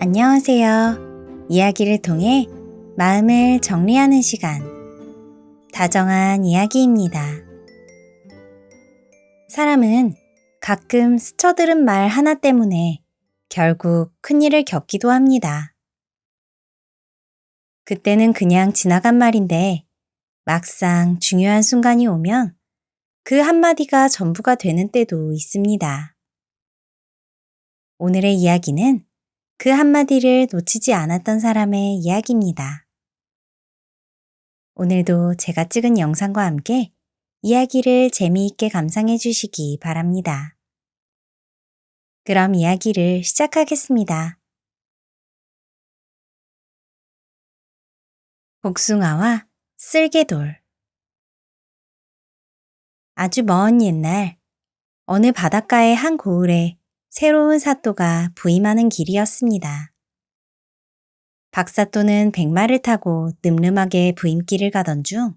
안녕하세요. 이야기를 통해 마음을 정리하는 시간, 다정한 이야기입니다. 사람은 가끔 스쳐들은 말 하나 때문에 결국 큰일을 겪기도 합니다. 그때는 그냥 지나간 말인데 막상 중요한 순간이 오면 그 한마디가 전부가 되는 때도 있습니다. 오늘의 이야기는 그 한마디를 놓치지 않았던 사람의 이야기입니다. 오늘도 제가 찍은 영상과 함께 이야기를 재미있게 감상해 주시기 바랍니다. 그럼 이야기를 시작하겠습니다. 복숭아와 쓸개돌. 아주 먼 옛날 어느 바닷가의 한 고을에 새로운 사또가 부임하는 길이었습니다. 박사또는 백마를 타고 늠름하게 부임길을 가던 중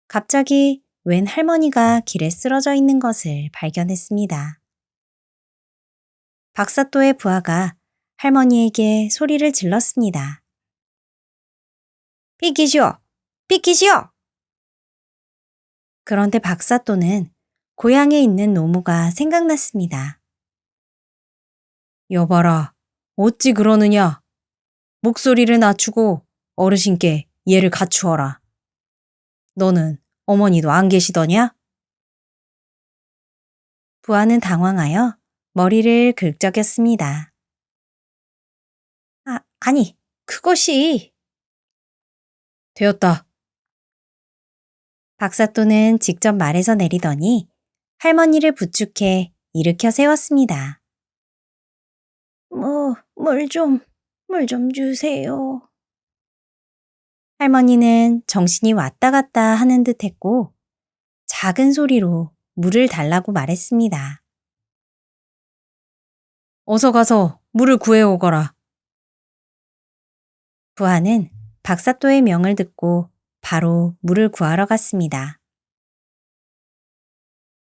갑자기 웬 할머니가 길에 쓰러져 있는 것을 발견했습니다. 박사또의 부하가 할머니에게 소리를 질렀습니다. 비키시오! 비키시오! 그런데 박사또는 고향에 있는 노모가 생각났습니다. 여봐라, 어찌 그러느냐? 목소리를 낮추고 어르신께 예를 갖추어라. 너는 어머니도 안 계시더냐? 부하는 당황하여 머리를 긁적였습니다. 아니, 그것이... 되었다. 박사또는 직접 말에서 내리더니 할머니를 부축해 일으켜 세웠습니다. 물 좀 주세요. 할머니는 정신이 왔다 갔다 하는 듯 했고 작은 소리로 물을 달라고 말했습니다. 어서 가서 물을 구해오거라. 부하는 박사또의 명을 듣고 바로 물을 구하러 갔습니다.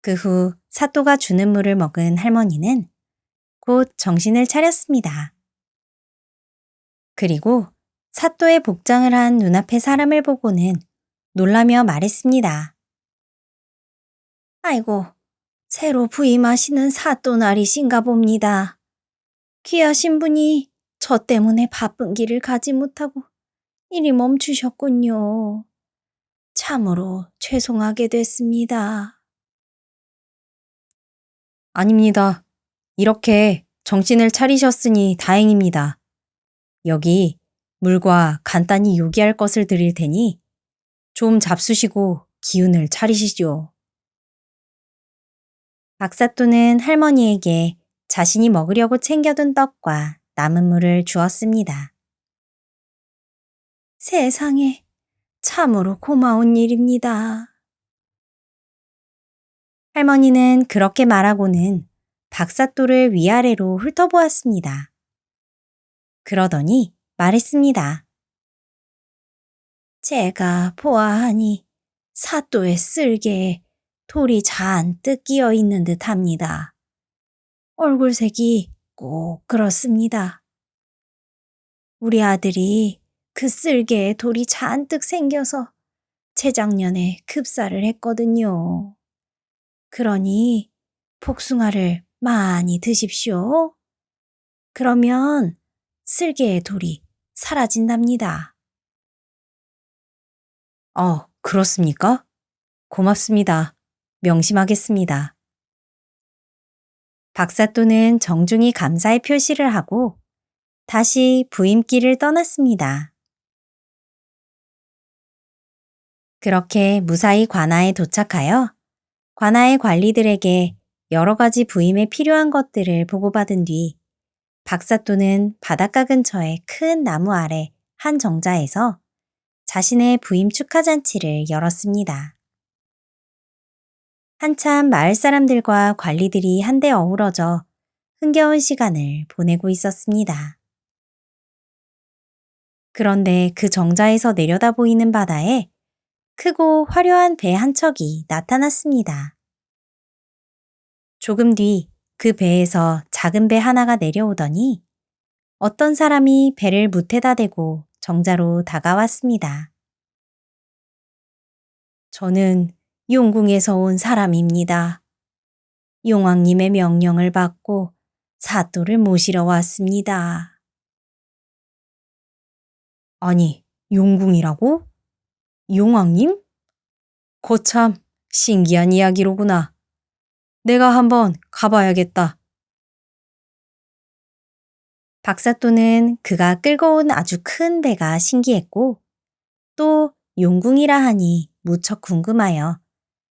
그 후 사또가 주는 물을 먹은 할머니는 곧 정신을 차렸습니다. 그리고 사또의 복장을 한 눈앞의 사람을 보고는 놀라며 말했습니다. 아이고, 새로 부임하시는 사또날이신가 봅니다. 귀하신 분이 저 때문에 바쁜 길을 가지 못하고 이리 멈추셨군요. 참으로 죄송하게 됐습니다. 아닙니다. 이렇게 정신을 차리셨으니 다행입니다. 여기 물과 간단히 요기할 것을 드릴 테니 좀 잡수시고 기운을 차리시죠. 박사또는 할머니에게 자신이 먹으려고 챙겨둔 떡과 남은 물을 주었습니다. 세상에, 참으로 고마운 일입니다. 할머니는 그렇게 말하고는 박사또를 위아래로 훑어보았습니다. 그러더니 말했습니다. 제가 보아하니 사또의 쓸개에 돌이 잔뜩 끼어 있는 듯 합니다. 얼굴색이 꼭 그렇습니다. 우리 아들이 그 쓸개에 돌이 잔뜩 생겨서 재작년에 급사를 했거든요. 그러니 복숭아를 많이 드십시오. 그러면 쓸개의 돌이 사라진답니다. 그렇습니까? 고맙습니다. 명심하겠습니다. 박사또는 정중히 감사의 표시를 하고 다시 부임길을 떠났습니다. 그렇게 무사히 관아에 도착하여 관아의 관리들에게 여러 가지 부임에 필요한 것들을 보고받은 뒤 박사또는 바닷가 근처의 큰 나무 아래 한 정자에서 자신의 부임 축하 잔치를 열었습니다. 한참 마을 사람들과 관리들이 한데 어우러져 흥겨운 시간을 보내고 있었습니다. 그런데 그 정자에서 내려다 보이는 바다에 크고 화려한 배 한 척이 나타났습니다. 조금 뒤 그 배에서 작은 배 하나가 내려오더니 어떤 사람이 배를 무태다 대고 정자로 다가왔습니다. 저는 용궁에서 온 사람입니다. 용왕님의 명령을 받고 사또를 모시러 왔습니다. 아니, 용궁이라고? 용왕님? 거참 신기한 이야기로구나. 내가 한번 가봐야겠다. 박사또는 그가 끌고 온 아주 큰 배가 신기했고 또 용궁이라 하니 무척 궁금하여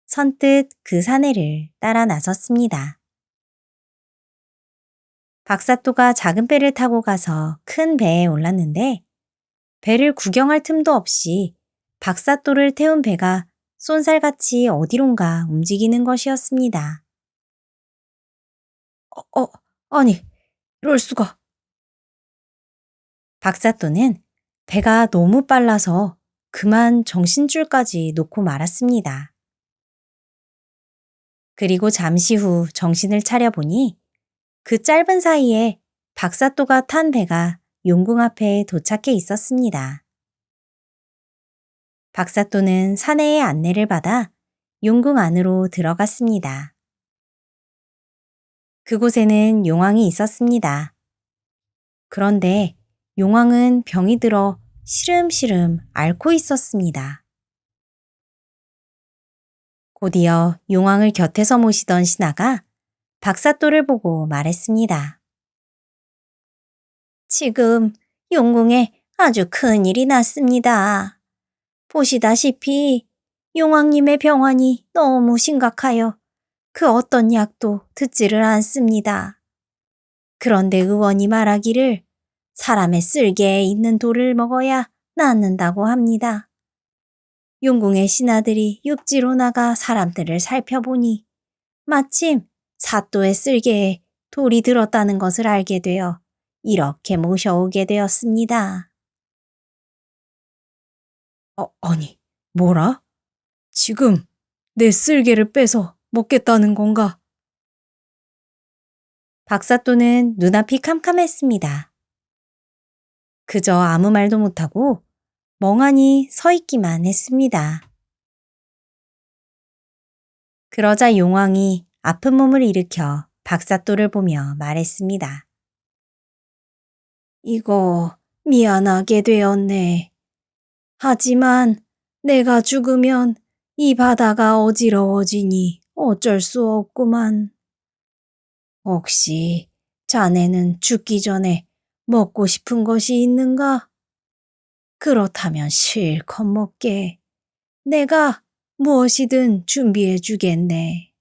선뜻 그 사내를 따라 나섰습니다. 박사또가 작은 배를 타고 가서 큰 배에 올랐는데 배를 구경할 틈도 없이 박사또를 태운 배가 쏜살같이 어디론가 움직이는 것이었습니다. 아니, 이럴 수가. 박사또는 배가 너무 빨라서 그만 정신줄까지 놓고 말았습니다. 그리고 잠시 후 정신을 차려보니 그 짧은 사이에 박사또가 탄 배가 용궁 앞에 도착해 있었습니다. 박사또는 사내의 안내를 받아 용궁 안으로 들어갔습니다. 그곳에는 용왕이 있었습니다. 그런데 용왕은 병이 들어 시름시름 앓고 있었습니다. 곧이어 용왕을 곁에서 모시던 신하가 박사또를 보고 말했습니다. 지금 용궁에 아주 큰 일이 났습니다. 보시다시피 용왕님의 병환이 너무 심각하여 그 어떤 약도 듣지를 않습니다. 그런데 의원이 말하기를 사람의 쓸개에 있는 돌을 먹어야 낫는다고 합니다. 용궁의 신하들이 육지로 나가 사람들을 살펴보니 마침 사또의 쓸개에 돌이 들었다는 것을 알게 되어 이렇게 모셔오게 되었습니다. 아니, 뭐라? 지금 내 쓸개를 빼서 먹겠다는 건가? 박사또는 눈앞이 캄캄했습니다. 그저 아무 말도 못하고 멍하니 서 있기만 했습니다. 그러자 용왕이 아픈 몸을 일으켜 박사또를 보며 말했습니다. 이거 미안하게 되었네. 하지만 내가 죽으면 이 바다가 어지러워지니 어쩔 수 없구만. 혹시 자네는 죽기 전에 먹고 싶은 것이 있는가? 그렇다면 실컷 먹게. 내가 무엇이든 준비해 주겠네.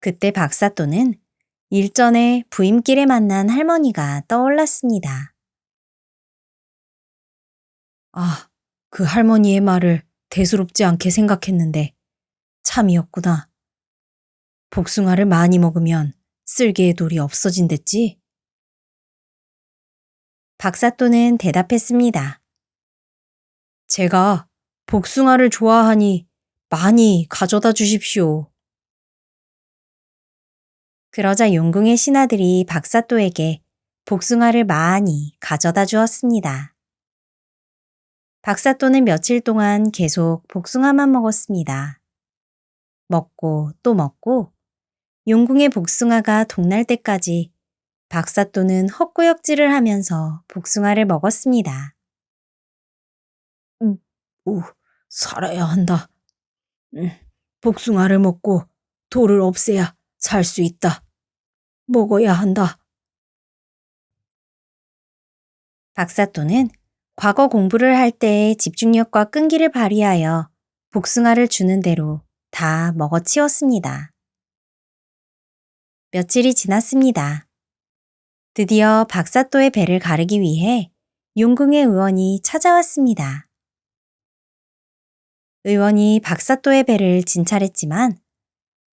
그때 박사또는 일전에 부임길에 만난 할머니가 떠올랐습니다. 그 할머니의 말을 대수롭지 않게 생각했는데 참이었구나. 복숭아를 많이 먹으면 쓸개의 돌이 없어진댔지? 박사또는 대답했습니다. 제가 복숭아를 좋아하니 많이 가져다 주십시오. 그러자 용궁의 신하들이 박사또에게 복숭아를 많이 가져다 주었습니다. 박사또는 며칠 동안 계속 복숭아만 먹었습니다. 먹고 또 먹고 용궁의 복숭아가 동날 때까지 박사또는 헛구역질을 하면서 복숭아를 먹었습니다. 살아야 한다. 복숭아를 먹고 돌을 없애야 살 수 있다. 먹어야 한다. 박사또는 과거 공부를 할 때의 집중력과 끈기를 발휘하여 복숭아를 주는 대로 다 먹어치웠습니다. 며칠이 지났습니다. 드디어 박사또의 배를 가르기 위해 용궁의 의원이 찾아왔습니다. 의원이 박사또의 배를 진찰했지만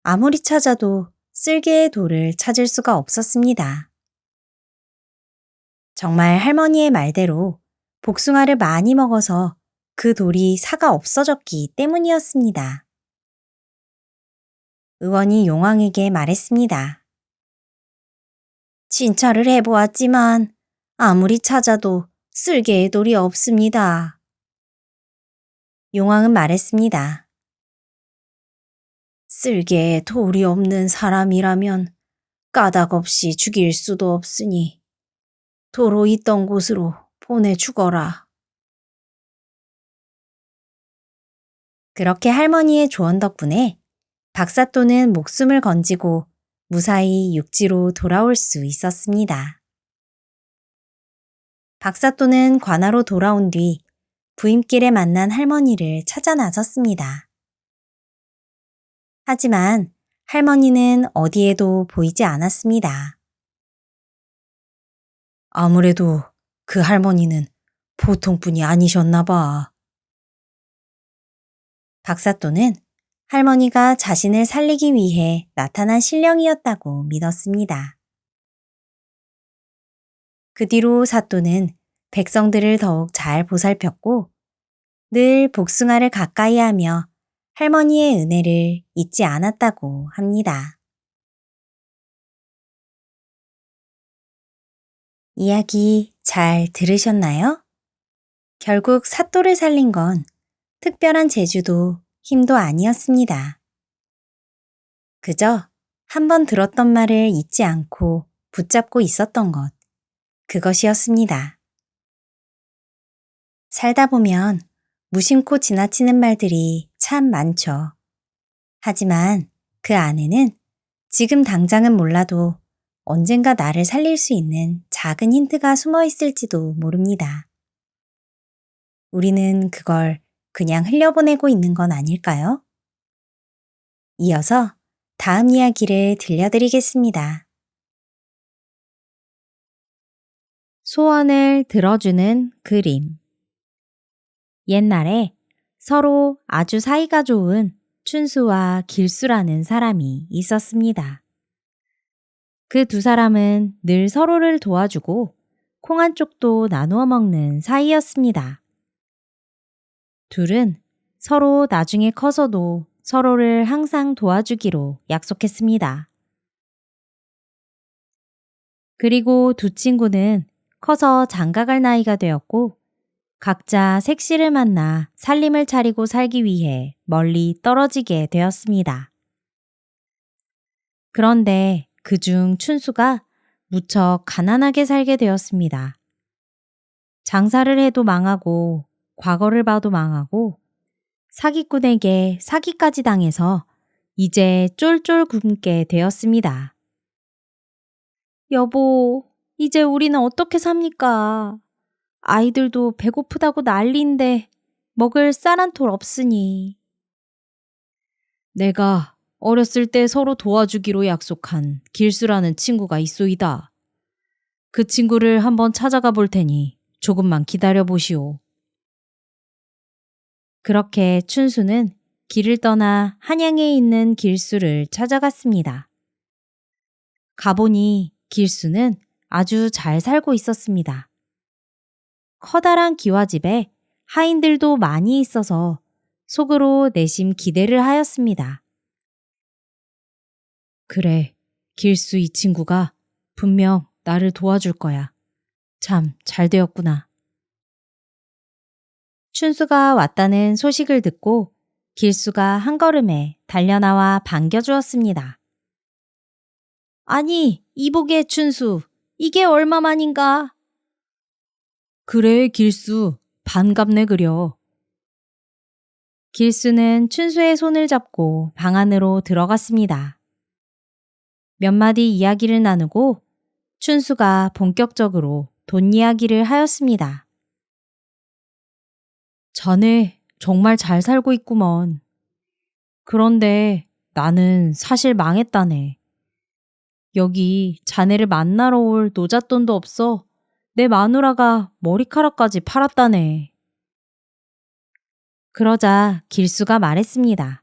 아무리 찾아도 쓸개의 돌을 찾을 수가 없었습니다. 정말 할머니의 말대로 복숭아를 많이 먹어서 그 돌이 사가 없어졌기 때문이었습니다. 의원이 용왕에게 말했습니다. 진찰을 해보았지만 아무리 찾아도 쓸개의 돌이 없습니다. 용왕은 말했습니다. 쓸개에 돌이 없는 사람이라면 까닭없이 죽일 수도 없으니 도로 있던 곳으로 보내주거라. 그렇게 할머니의 조언 덕분에 박사또는 목숨을 건지고 무사히 육지로 돌아올 수 있었습니다. 박사또는 관아로 돌아온 뒤 부임길에 만난 할머니를 찾아 나섰습니다. 하지만 할머니는 어디에도 보이지 않았습니다. 아무래도 그 할머니는 보통 분이 아니셨나 봐. 박사또는 할머니가 자신을 살리기 위해 나타난 신령이었다고 믿었습니다. 그 뒤로 사또는 백성들을 더욱 잘 보살폈고 늘 복숭아를 가까이 하며 할머니의 은혜를 잊지 않았다고 합니다. 이야기 잘 들으셨나요? 결국 사또를 살린 건 특별한 재주도 힘도 아니었습니다. 그저 한 번 들었던 말을 잊지 않고 붙잡고 있었던 것, 그것이었습니다. 살다 보면 무심코 지나치는 말들이 참 많죠. 하지만 그 안에는 지금 당장은 몰라도 언젠가 나를 살릴 수 있는 작은 힌트가 숨어 있을지도 모릅니다. 우리는 그걸 그냥 흘려보내고 있는 건 아닐까요? 이어서 다음 이야기를 들려드리겠습니다. 소원을 들어주는 그림. 옛날에 서로 아주 사이가 좋은 춘수와 길수라는 사람이 있었습니다. 그 두 사람은 늘 서로를 도와주고 콩 한 쪽도 나누어 먹는 사이였습니다. 둘은 서로 나중에 커서도 서로를 항상 도와주기로 약속했습니다. 그리고 두 친구는 커서 장가갈 나이가 되었고 각자 색시를 만나 살림을 차리고 살기 위해 멀리 떨어지게 되었습니다. 그런데 그중 춘수가 무척 가난하게 살게 되었습니다. 장사를 해도 망하고 과거를 봐도 망하고 사기꾼에게 사기까지 당해서 이제 쫄쫄 굶게 되었습니다. 여보, 이제 우리는 어떻게 삽니까? 아이들도 배고프다고 난리인데 먹을 쌀 한 톨 없으니. 내가 어렸을 때 서로 도와주기로 약속한 길수라는 친구가 있소이다. 그 친구를 한번 찾아가 볼 테니 조금만 기다려 보시오. 그렇게 춘수는 길을 떠나 한양에 있는 길수를 찾아갔습니다. 가보니 길수는 아주 잘 살고 있었습니다. 커다란 기와집에 하인들도 많이 있어서 속으로 내심 기대를 하였습니다. 그래, 길수 이 친구가 분명 나를 도와줄 거야. 참 잘 되었구나. 춘수가 왔다는 소식을 듣고 길수가 한 걸음에 달려나와 반겨주었습니다. 아니, 이복의 춘수, 이게 얼마만인가? 그래, 길수, 반갑네 그려. 길수는 춘수의 손을 잡고 방 안으로 들어갔습니다. 몇 마디 이야기를 나누고 춘수가 본격적으로 돈 이야기를 하였습니다. 자네 정말 잘 살고 있구먼. 그런데 나는 사실 망했다네. 여기 자네를 만나러 올 노잣돈도 없어 내 마누라가 머리카락까지 팔았다네. 그러자 길수가 말했습니다.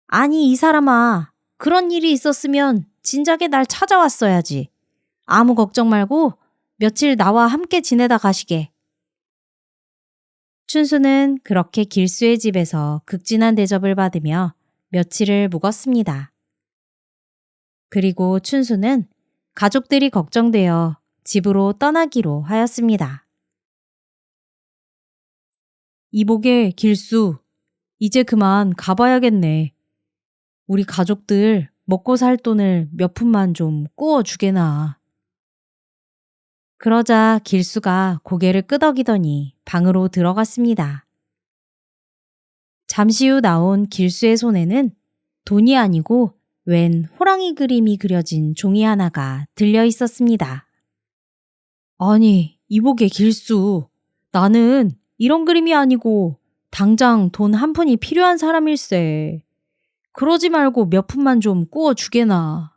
아니 이 사람아, 그런 일이 있었으면 진작에 날 찾아왔어야지. 아무 걱정 말고 며칠 나와 함께 지내다 가시게. 춘수는 그렇게 길수의 집에서 극진한 대접을 받으며 며칠을 묵었습니다. 그리고 춘수는 가족들이 걱정되어 집으로 떠나기로 하였습니다. 이복의 길수, 이제 그만 가봐야겠네. 우리 가족들 먹고 살 돈을 몇 푼만 좀 꾸어주게나. 그러자 길수가 고개를 끄덕이더니 방으로 들어갔습니다. 잠시 후 나온 길수의 손에는 돈이 아니고 웬 호랑이 그림이 그려진 종이 하나가 들려 있었습니다. 아니, 이복의 길수, 나는 이런 그림이 아니고 당장 돈 한 푼이 필요한 사람일세. 그러지 말고 몇 푼만 좀 꾸어주게나.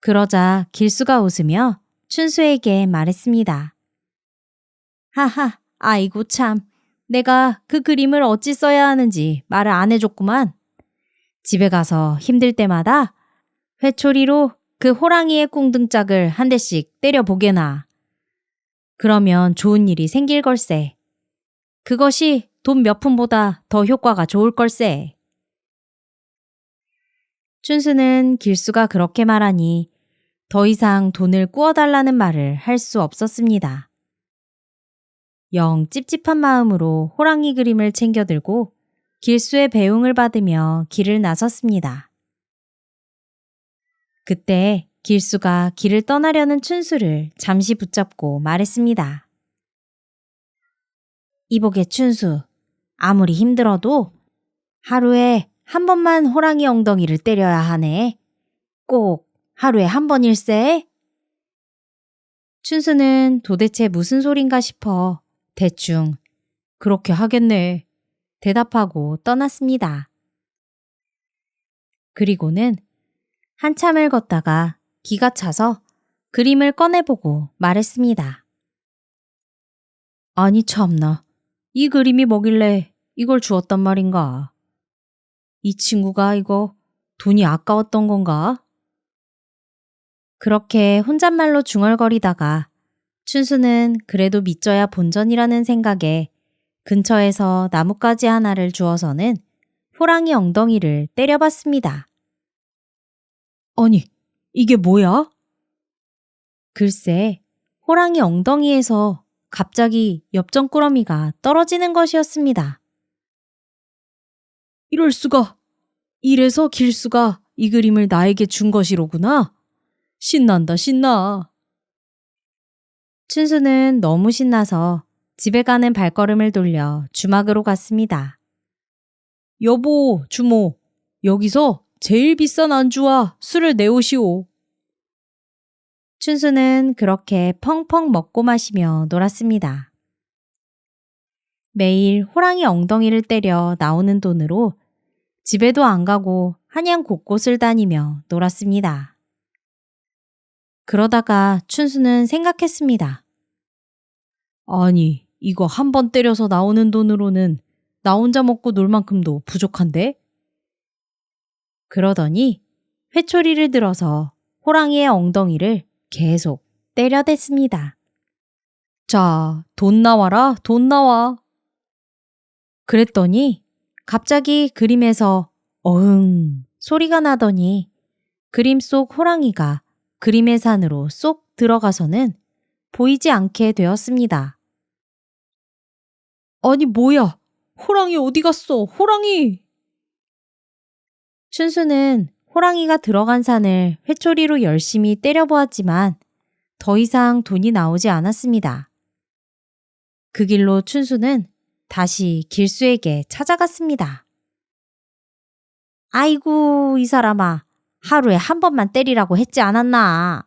그러자 길수가 웃으며 춘수에게 말했습니다. 하하, 아이고 참. 내가 그 그림을 어찌 써야 하는지 말을 안 해줬구만. 집에 가서 힘들 때마다 회초리로 그 호랑이의 꿍등짝을 한 대씩 때려보게나. 그러면 좋은 일이 생길 걸세. 그것이 돈 몇 푼보다 더 효과가 좋을 걸세. 춘수는 길수가 그렇게 말하니 더 이상 돈을 꾸어달라는 말을 할 수 없었습니다. 영 찝찝한 마음으로 호랑이 그림을 챙겨들고 길수의 배웅을 받으며 길을 나섰습니다. 그때 길수가 길을 떠나려는 춘수를 잠시 붙잡고 말했습니다. 이복의 춘수, 아무리 힘들어도 하루에 한 번만 호랑이 엉덩이를 때려야 하네. 꼭 하루에 한 번일세. 춘수는 도대체 무슨 소린가 싶어 대충 그렇게 하겠네 대답하고 떠났습니다. 그리고는 한참을 걷다가 기가 차서 그림을 꺼내보고 말했습니다. 아니 참나, 이 그림이 뭐길래 이걸 주었단 말인가? 이 친구가 이거 돈이 아까웠던 건가? 그렇게 혼잣말로 중얼거리다가 춘수는 그래도 믿져야 본전이라는 생각에 근처에서 나뭇가지 하나를 주워서는 호랑이 엉덩이를 때려봤습니다. 아니, 이게 뭐야? 글쎄, 호랑이 엉덩이에서 갑자기 엽전꾸러미가 떨어지는 것이었습니다. 이럴 수가! 이래서 길수가 이 그림을 나에게 준 것이로구나. 신난다, 신나. 춘수는 너무 신나서 집에 가는 발걸음을 돌려 주막으로 갔습니다. 여보, 주모, 여기서 제일 비싼 안주와 술을 내오시오. 춘수는 그렇게 펑펑 먹고 마시며 놀았습니다. 매일 호랑이 엉덩이를 때려 나오는 돈으로 집에도 안 가고 한양 곳곳을 다니며 놀았습니다. 그러다가 춘수는 생각했습니다. 아니, 이거 한 번 때려서 나오는 돈으로는 나 혼자 먹고 놀 만큼도 부족한데? 그러더니 회초리를 들어서 호랑이의 엉덩이를 계속 때려댔습니다. 자, 돈 나와라, 돈 나와. 그랬더니 갑자기 그림에서 어흥 소리가 나더니 그림 속 호랑이가 그림의 산으로 쏙 들어가서는 보이지 않게 되었습니다. 아니 뭐야? 호랑이 어디 갔어? 호랑이! 춘수는 호랑이가 들어간 산을 회초리로 열심히 때려보았지만 더 이상 돈이 나오지 않았습니다. 그 길로 춘수는 다시 길수에게 찾아갔습니다. 아이고, 이 사람아. 하루에 한 번만 때리라고 했지 않았나?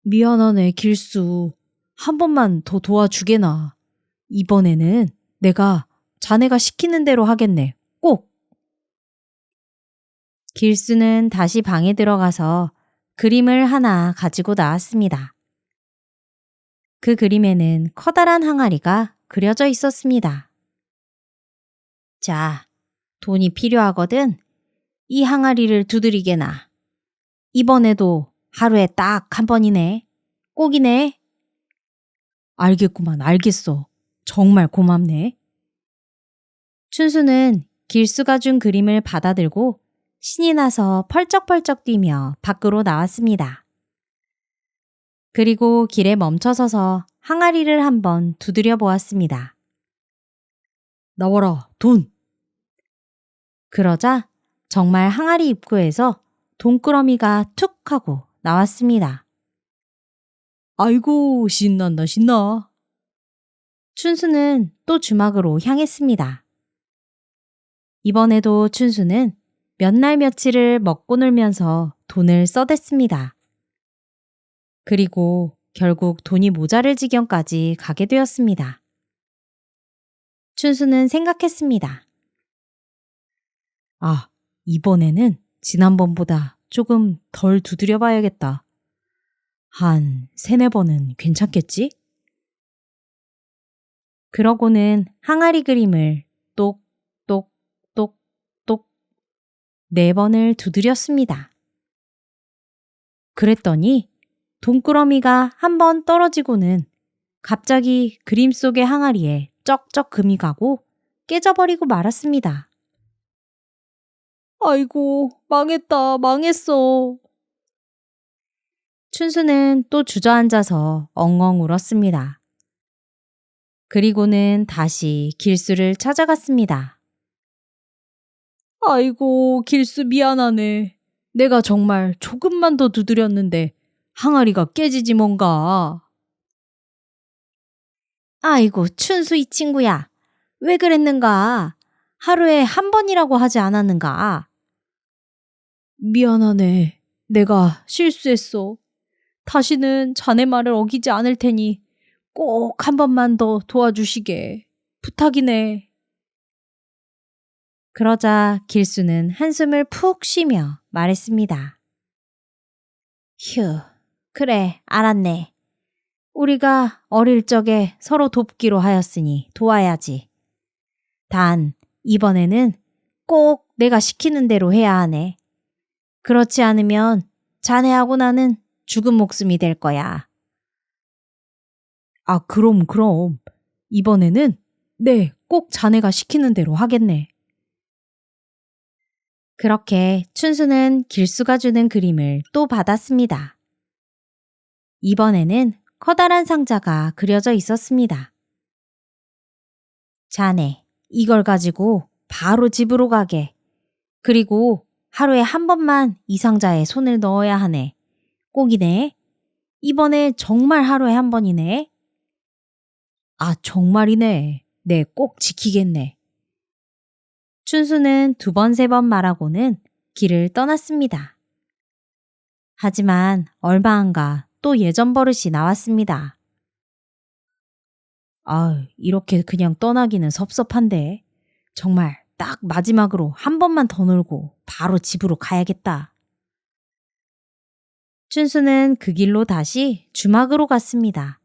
미안하네, 길수. 한 번만 더 도와주게나. 이번에는 내가 자네가 시키는 대로 하겠네. 꼭! 길수는 다시 방에 들어가서 그림을 하나 가지고 나왔습니다. 그 그림에는 커다란 항아리가 그려져 있었습니다. 자, 돈이 필요하거든. 이 항아리를 두드리게나. 이번에도 하루에 딱 한 번이네. 꼭이네. 알겠구만, 알겠어. 정말 고맙네. 춘수는 길수가 준 그림을 받아들고 신이 나서 펄쩍펄쩍 뛰며 밖으로 나왔습니다. 그리고 길에 멈춰서서 항아리를 한번 두드려 보았습니다. 나와라, 돈! 그러자 정말 항아리 입구에서 돈꾸러미가 툭 하고 나왔습니다. 아이고, 신난다, 신나. 춘수는 또 주막으로 향했습니다. 이번에도 춘수는 몇 날 며칠을 먹고 놀면서 돈을 써댔습니다. 그리고 결국 돈이 모자랄 지경까지 가게 되었습니다. 춘수는 생각했습니다. 아, 이번에는 지난번보다 조금 덜 두드려 봐야겠다. 한 3-4번은 괜찮겠지? 그러고는 항아리 그림을 똑똑똑똑 4번을 두드렸습니다. 그랬더니 돈꾸러미가 한 번 떨어지고는 갑자기 그림 속의 항아리에 쩍쩍 금이 가고 깨져버리고 말았습니다. 아이고, 망했다, 망했어. 춘수는 또 주저앉아서 엉엉 울었습니다. 그리고는 다시 길수를 찾아갔습니다. 아이고, 길수 미안하네. 내가 정말 조금만 더 두드렸는데 항아리가 깨지지 뭔가. 아이고, 춘수 이 친구야. 왜 그랬는가? 하루에 한 번이라고 하지 않았는가? 미안하네. 내가 실수했어. 다시는 자네 말을 어기지 않을 테니 꼭 한 번만 더 도와주시게. 부탁이네. 그러자 길수는 한숨을 푹 쉬며 말했습니다. 휴, 그래, 알았네. 우리가 어릴 적에 서로 돕기로 하였으니 도와야지. 단, 이번에는 꼭 내가 시키는 대로 해야 하네. 그렇지 않으면 자네하고 나는 죽은 목숨이 될 거야. 아, 그럼. 이번에는 꼭 자네가 시키는 대로 하겠네. 그렇게 춘수는 길수가 주는 그림을 또 받았습니다. 이번에는 커다란 상자가 그려져 있었습니다. 자네, 이걸 가지고 바로 집으로 가게. 그리고 하루에 한 번만 이 상자에 손을 넣어야 하네. 꼭이네. 이번에 정말 하루에 한 번이네. 아, 정말이네. 네, 꼭 지키겠네. 춘수는 2번, 3번 말하고는 길을 떠났습니다. 하지만 얼마 안 가 또 예전 버릇이 나왔습니다. 아, 이렇게 그냥 떠나기는 섭섭한데. 정말 딱 마지막으로 한 번만 더 놀고 바로 집으로 가야겠다. 춘수는 그 길로 다시 주막으로 갔습니다.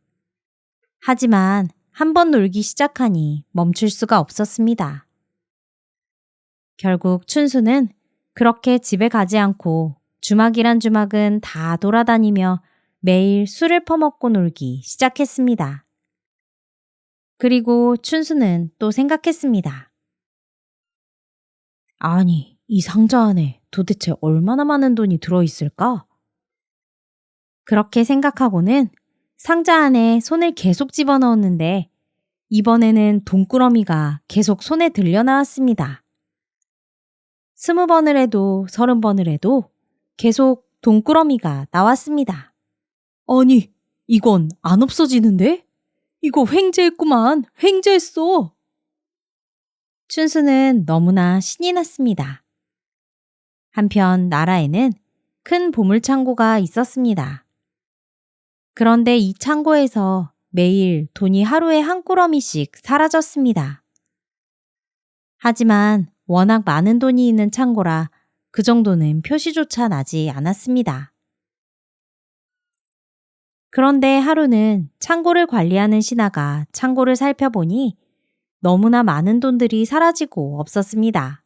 하지만 한 번 놀기 시작하니 멈출 수가 없었습니다. 결국 춘수는 그렇게 집에 가지 않고 주막이란 주막은 다 돌아다니며 매일 술을 퍼먹고 놀기 시작했습니다. 그리고 춘수는 또 생각했습니다. 아니, 이 상자 안에 도대체 얼마나 많은 돈이 들어있을까? 그렇게 생각하고는 상자 안에 손을 계속 집어넣었는데 이번에는 돈꾸러미가 계속 손에 들려 나왔습니다. 20번을 해도 30번을 해도 계속 돈꾸러미가 나왔습니다. 아니, 이건 안 없어지는데? 이거 횡재했구만. 횡재했어. 춘수는 너무나 신이 났습니다. 한편 나라에는 큰 보물창고가 있었습니다. 그런데 이 창고에서 매일 돈이 하루에 한 꾸러미씩 사라졌습니다. 하지만 워낙 많은 돈이 있는 창고라 그 정도는 표시조차 나지 않았습니다. 그런데 하루는 창고를 관리하는 신하가 창고를 살펴보니 너무나 많은 돈들이 사라지고 없었습니다.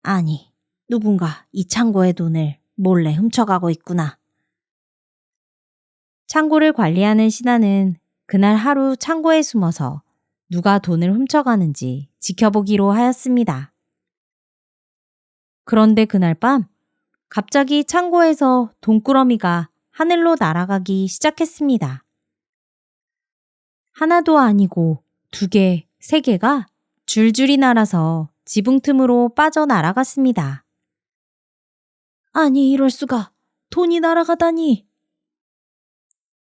아니, 누군가 이 창고의 돈을 몰래 훔쳐가고 있구나. 창고를 관리하는 신하는 그날 하루 창고에 숨어서 누가 돈을 훔쳐가는지 지켜보기로 하였습니다. 그런데 그날 밤 갑자기 창고에서 돈꾸러미가 하늘로 날아가기 시작했습니다. 하나도 아니고 2개, 3개가 줄줄이 날아서 지붕 틈으로 빠져나가갔습니다. 아니, 이럴 수가. 돈이 날아가다니.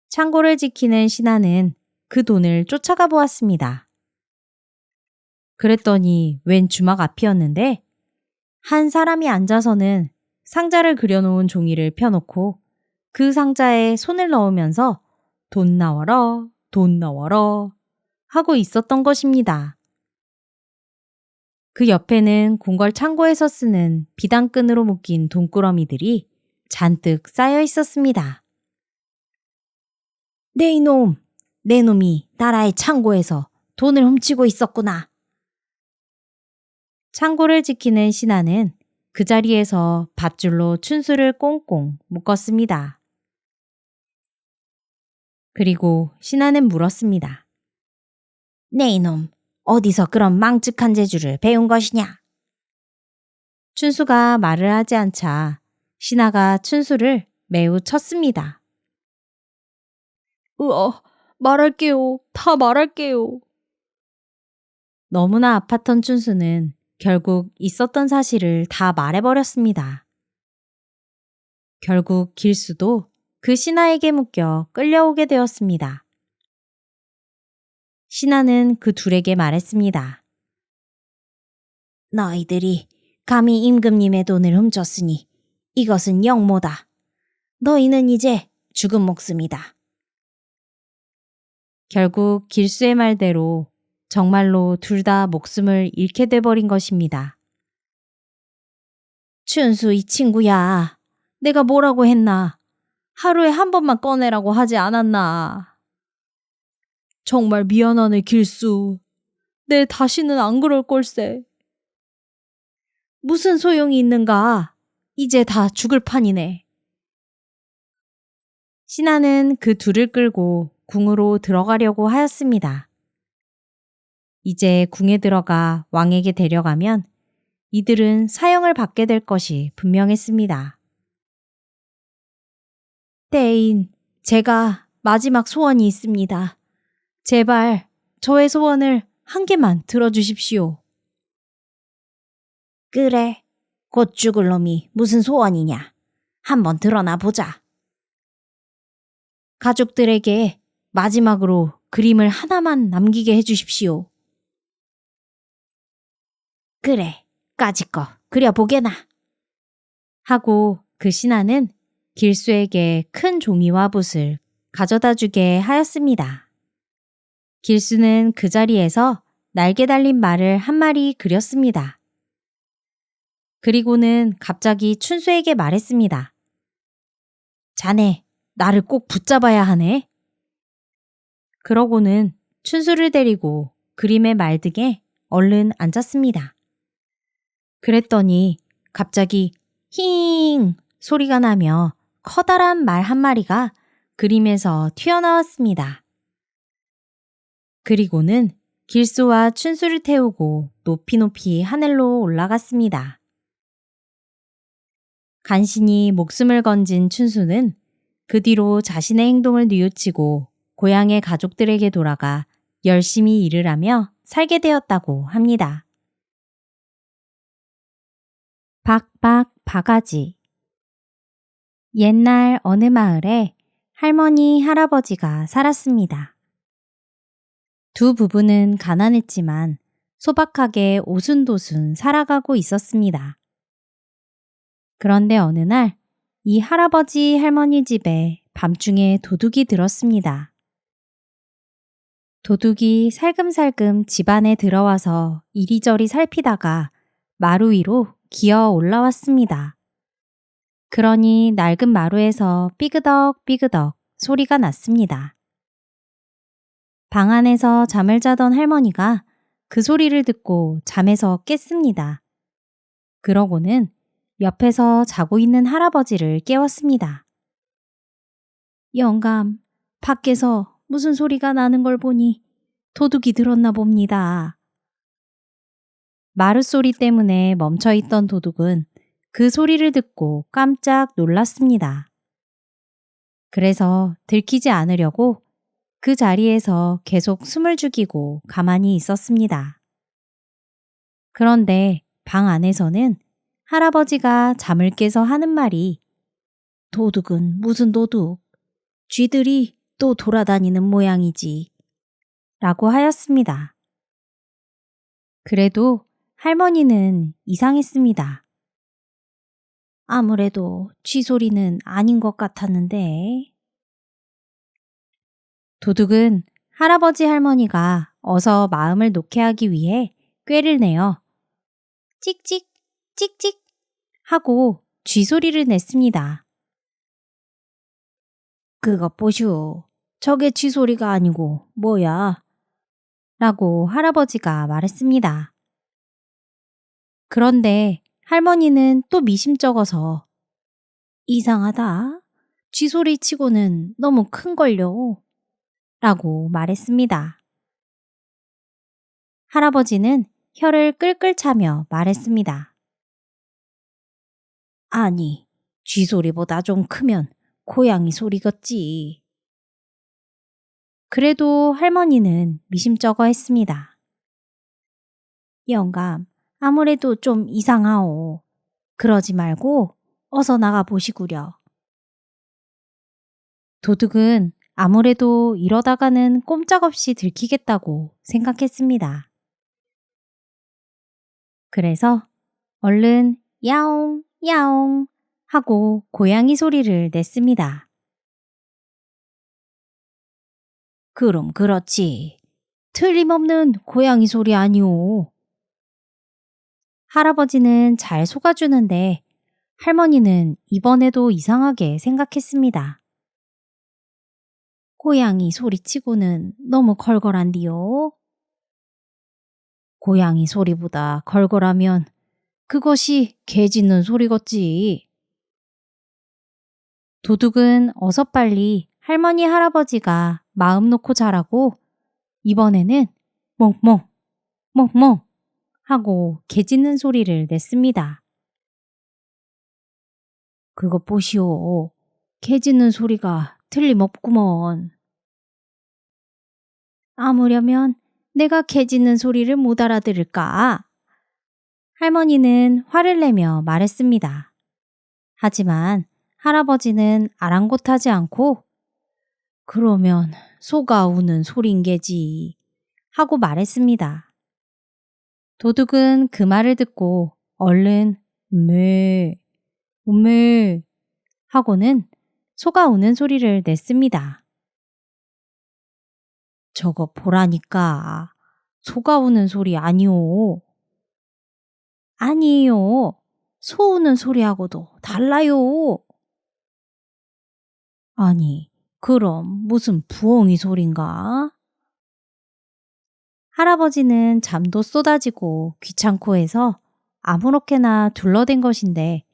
창고를 지키는 신하는 그 돈을 쫓아가 보았습니다. 그랬더니 웬 주막 앞이었는데 한 사람이 앉아서는 상자를 그려놓은 종이를 펴놓고 그 상자에 손을 넣으면서 돈 나와라, 돈 나와라 하고 있었던 것입니다. 그 옆에는 궁궐 창고에서 쓰는 비단끈으로 묶인 돈꾸러미들이 잔뜩 쌓여 있었습니다. 네 이놈, 내 놈이 나라의 창고에서 돈을 훔치고 있었구나. 창고를 지키는 신하는 그 자리에서 밧줄로 춘수를 꽁꽁 묶었습니다. 그리고 신하는 물었습니다. 네 이놈, 어디서 그런 망측한 재주를 배운 것이냐? 춘수가 말을 하지 않자 신하가 춘수를 매우 쳤습니다. 말할게요. 다 말할게요. 너무나 아팠던 춘수는 결국 있었던 사실을 다 말해버렸습니다. 결국 길수도 그 신하에게 묶여 끌려오게 되었습니다. 신하는 그 둘에게 말했습니다. 너희들이 감히 임금님의 돈을 훔쳤으니 이것은 영모다. 너희는 이제 죽은 목숨이다. 결국 길수의 말대로 정말로 둘 다 목숨을 잃게 돼버린 것입니다. 춘수 이 친구야, 내가 뭐라고 했나? 하루에 한 번만 꺼내라고 하지 않았나? 정말 미안하네, 길수. 내 다시는 안 그럴 걸세. 무슨 소용이 있는가? 이제 다 죽을 판이네. 신하는 그 둘을 끌고 궁으로 들어가려고 하였습니다. 이제 궁에 들어가 왕에게 데려가면 이들은 사형을 받게 될 것이 분명했습니다. 대인, 제가 마지막 소원이 있습니다. 제발 저의 소원을 한 개만 들어주십시오. 그래, 곧 죽을 놈이 무슨 소원이냐? 한번 드러나 보자. 가족들에게 마지막으로 그림을 하나만 남기게 해주십시오. 그래, 까짓거 그려보게나. 하고 그 신하는 길수에게 큰 종이와 붓을 가져다 주게 하였습니다. 길수는 그 자리에서 날개 달린 말을 한 마리 그렸습니다. 그리고는 갑자기 춘수에게 말했습니다. 자네, 나를 꼭 붙잡아야 하네. 그러고는 춘수를 데리고 그림의 말등에 얼른 앉았습니다. 그랬더니 갑자기 힝 소리가 나며 커다란 말 한 마리가 그림에서 튀어나왔습니다. 그리고는 길수와 춘수를 태우고 높이 높이 하늘로 올라갔습니다. 간신히 목숨을 건진 춘수는 그 뒤로 자신의 행동을 뉘우치고 고향의 가족들에게 돌아가 열심히 일을 하며 살게 되었다고 합니다. 박박 바가지. 옛날 어느 마을에 할머니, 할아버지가 살았습니다. 두 부부는 가난했지만 소박하게 오순도순 살아가고 있었습니다. 그런데 어느 날 이 할아버지, 할머니 집에 밤중에 도둑이 들었습니다. 도둑이 살금살금 집 안에 들어와서 이리저리 살피다가 마루 위로 기어 올라왔습니다. 그러니 낡은 마루에서 삐그덕 소리가 났습니다. 방 안에서 잠을 자던 할머니가 그 소리를 듣고 잠에서 깼습니다. 그러고는 옆에서 자고 있는 할아버지를 깨웠습니다. 영감, 밖에서 무슨 소리가 나는 걸 보니 도둑이 들었나 봅니다. 마룻소리 때문에 멈춰있던 도둑은 그 소리를 듣고 깜짝 놀랐습니다. 그래서 들키지 않으려고 그 자리에서 계속 숨을 죽이고 가만히 있었습니다. 그런데 방 안에서는 할아버지가 잠을 깨서 하는 말이 도둑은 무슨 도둑? 쥐들이 또 돌아다니는 모양이지. 라고 하였습니다. 그래도 할머니는 이상했습니다. 아무래도 쥐 소리는 아닌 것 같았는데. 도둑은 할아버지 할머니가 어서 마음을 놓게 하기 위해 꾀를 내어 찍찍 찍찍 하고 쥐 소리를 냈습니다. 그것 보슈. 저게 쥐 소리가 아니고 뭐야? 라고 할아버지가 말했습니다. 그런데 할머니는 또 미심쩍어서 이상하다. 쥐 소리 치고는 너무 큰걸요. 라고 말했습니다. 할아버지는 혀를 끌끌 차며 말했습니다. 아니, 쥐 소리보다 좀 크면 고양이 소리겠지. 그래도 할머니는 미심쩍어 했습니다. 영감, 아무래도 좀 이상하오. 그러지 말고 어서 나가 보시구려. 도둑은 아무래도 이러다가는 꼼짝없이 들키겠다고 생각했습니다. 그래서 얼른 야옹 야옹 하고 고양이 소리를 냈습니다. 그럼 그렇지. 틀림없는 고양이 소리 아니오. 할아버지는 잘 속아주는데 할머니는 이번에도 이상하게 생각했습니다. 고양이 소리치고는 너무 걸걸한디요. 고양이 소리보다 걸걸하면 그것이 개 짖는 소리겠지. 도둑은 어서 빨리 할머니 할아버지가 마음 놓고 자라고 이번에는 멍멍 멍멍 하고 개 짖는 소리를 냈습니다. 그것 보시오. 개 짖는 소리가 틀림없구먼. 아무려면 내가 개 짖는 소리를 못 알아들을까? 할머니는 화를 내며 말했습니다. 하지만 할아버지는 아랑곳하지 않고 그러면 소가 우는 소린 게지 하고 말했습니다. 도둑은 그 말을 듣고 얼른 음메 음메 하고는 소가 우는 소리를 냈습니다. 저거 보라니까 소가 우는 소리 아니오. 아니에요. 소 우는 소리하고도 달라요. 아니, 그럼 무슨 부엉이 소린가? 할아버지는 잠도 쏟아지고 귀찮고 해서 아무렇게나 둘러댄 것인데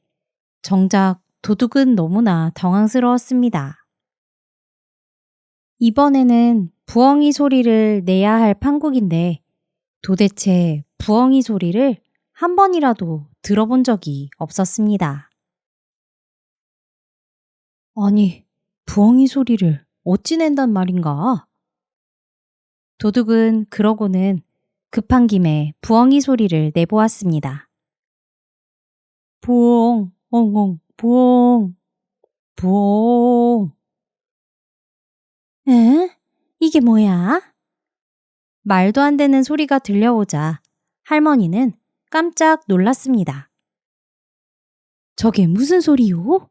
정작 도둑은 너무나 당황스러웠습니다. 이번에는 부엉이 소리를 내야 할 판국인데 도대체 부엉이 소리를 한 번이라도 들어본 적이 없었습니다. 아니, 부엉이 소리를 어찌 낸단 말인가? 도둑은 그러고는 급한 김에 부엉이 소리를 내보았습니다. 부엉, 엉엉, 부엉, 부엉. 에? 이게 뭐야? 말도 안 되는 소리가 들려오자 할머니는 깜짝 놀랐습니다. 저게 무슨 소리요?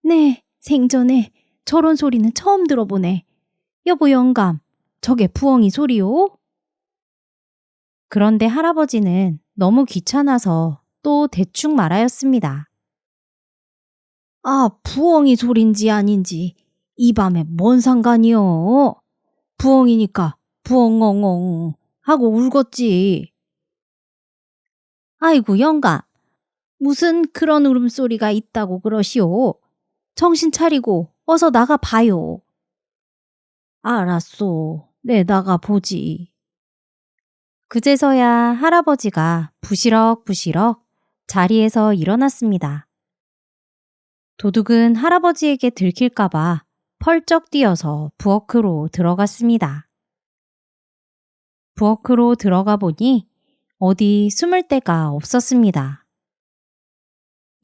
네, 생전에 저런 소리는 처음 들어보네. 여보 영감, 저게 부엉이 소리요? 그런데 할아버지는 너무 귀찮아서 또 대충 말하였습니다. 아, 부엉이 소린지 아닌지 이 밤에 뭔 상관이요? 부엉이니까 부엉엉엉 하고 울겠지. 아이고 영감, 무슨 그런 울음소리가 있다고 그러시오. 정신 차리고 어서 나가 봐요. 알았소. 내 나가 보지. 그제서야 할아버지가 부시럭부시럭 자리에서 일어났습니다. 도둑은 할아버지에게 들킬까봐 펄쩍 뛰어서 부엌으로 들어갔습니다. 부엌으로 들어가 보니 어디 숨을 데가 없었습니다.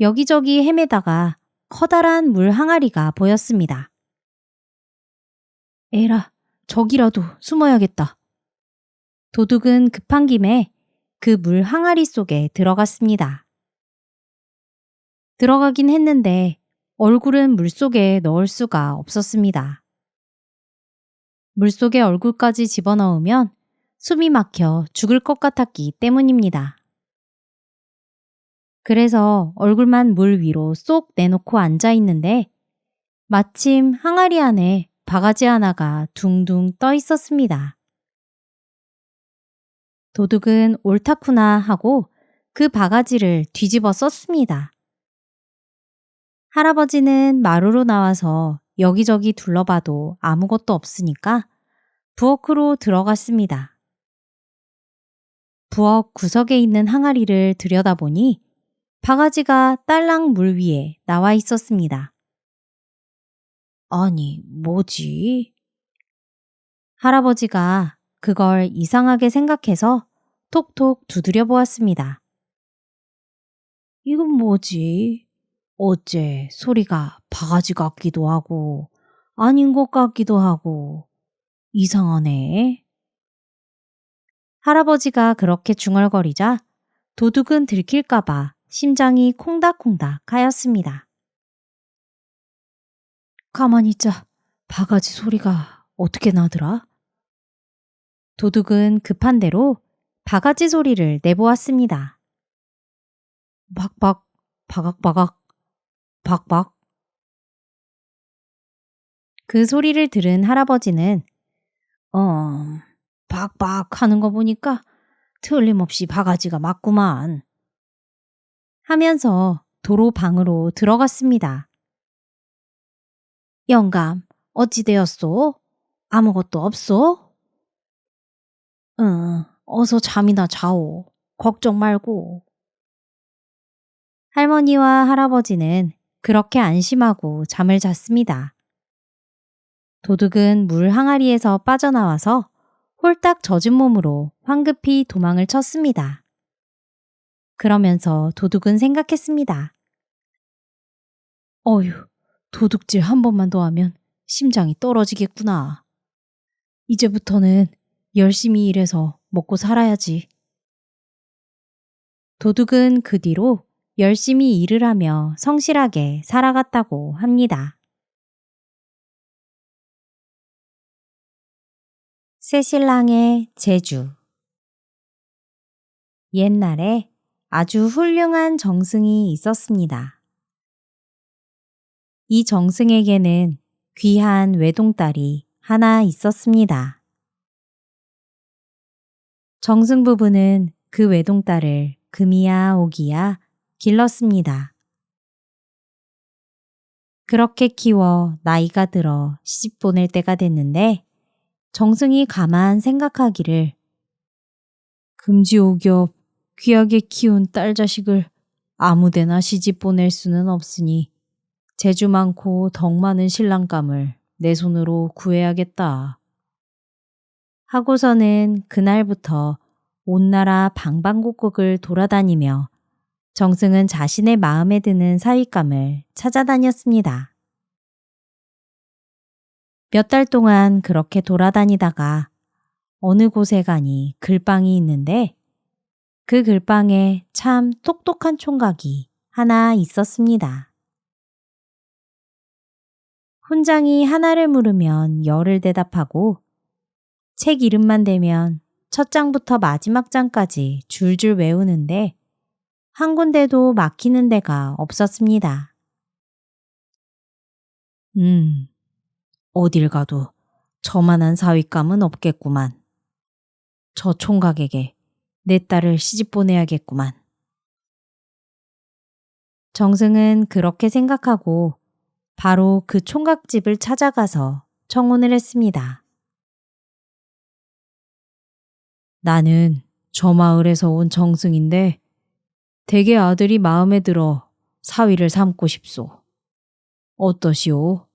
여기저기 헤매다가 커다란 물 항아리가 보였습니다. 에라, 저기라도 숨어야겠다. 도둑은 급한 김에 그 물 항아리 속에 들어갔습니다. 들어가긴 했는데 얼굴은 물속에 넣을 수가 없었습니다. 물속에 얼굴까지 집어넣으면 숨이 막혀 죽을 것 같았기 때문입니다. 그래서 얼굴만 물 위로 쏙 내놓고 앉아 있는데 마침 항아리 안에 바가지 하나가 둥둥 떠 있었습니다. 도둑은 옳다구나 하고 그 바가지를 뒤집어 썼습니다. 할아버지는 마루로 나와서 여기저기 둘러봐도 아무것도 없으니까 부엌으로 들어갔습니다. 부엌 구석에 있는 항아리를 들여다보니 바가지가 딸랑 물 위에 나와 있었습니다. 아니, 뭐지? 할아버지가 그걸 이상하게 생각해서 톡톡 두드려 보았습니다. 이건 뭐지? 어째 소리가 바가지 같기도 하고 아닌 것 같기도 하고 이상하네. 할아버지가 그렇게 중얼거리자 도둑은 들킬까봐 심장이 콩닥콩닥 하였습니다. 가만히 있자. 바가지 소리가 어떻게 나더라? 도둑은 급한 대로 바가지 소리를 내보았습니다. 박박, 바각바각, 박박. 그 소리를 들은 할아버지는 박박 하는 거 보니까 틀림없이 바가지가 맞구만 하면서 도로 방으로 들어갔습니다. 영감, 어찌 되었소? 아무것도 없소? 응, 어서 잠이나 자오. 걱정 말고. 할머니와 할아버지는 그렇게 안심하고 잠을 잤습니다. 도둑은 물 항아리에서 빠져나와서 홀딱 젖은 몸으로 황급히 도망을 쳤습니다. 그러면서 도둑은 생각했습니다. 어휴, 도둑질 한 번만 더 하면 심장이 떨어지겠구나. 이제부터는 열심히 일해서 먹고 살아야지. 도둑은 그 뒤로 열심히 일을 하며 성실하게 살아갔다고 합니다. 새신랑의 제주. 옛날에 아주 훌륭한 정승이 있었습니다. 이 정승에게는 귀한 외동딸이 하나 있었습니다. 정승 부부는 그 외동딸을 금이야 오기야 길렀습니다. 그렇게 키워 나이가 들어 시집 보낼 때가 됐는데 정승이 가만 생각하기를 금지오겹 귀하게 키운 딸 자식을 아무데나 시집 보낼 수는 없으니 재주 많고 덕 많은 신랑감을 내 손으로 구해야겠다. 하고서는 그날부터 온 나라 방방곡곡을 돌아다니며 정승은 자신의 마음에 드는 사윗감을 찾아다녔습니다. 몇 달 동안 그렇게 돌아다니다가 어느 곳에 가니 글방이 있는데 그 글방에 참 똑똑한 총각이 하나 있었습니다. 훈장이 하나를 물으면 열을 대답하고 책 이름만 대면 첫 장부터 마지막 장까지 줄줄 외우는데 한 군데도 막히는 데가 없었습니다. 어딜 가도 저만한 사윗감은 없겠구만. 저 총각에게 내 딸을 시집 보내야겠구만. 정승은 그렇게 생각하고 바로 그 총각집을 찾아가서 청혼을 했습니다. 나는 저 마을에서 온 정승인데 대개 아들이 마음에 들어 사위를 삼고 싶소. 어떠시오?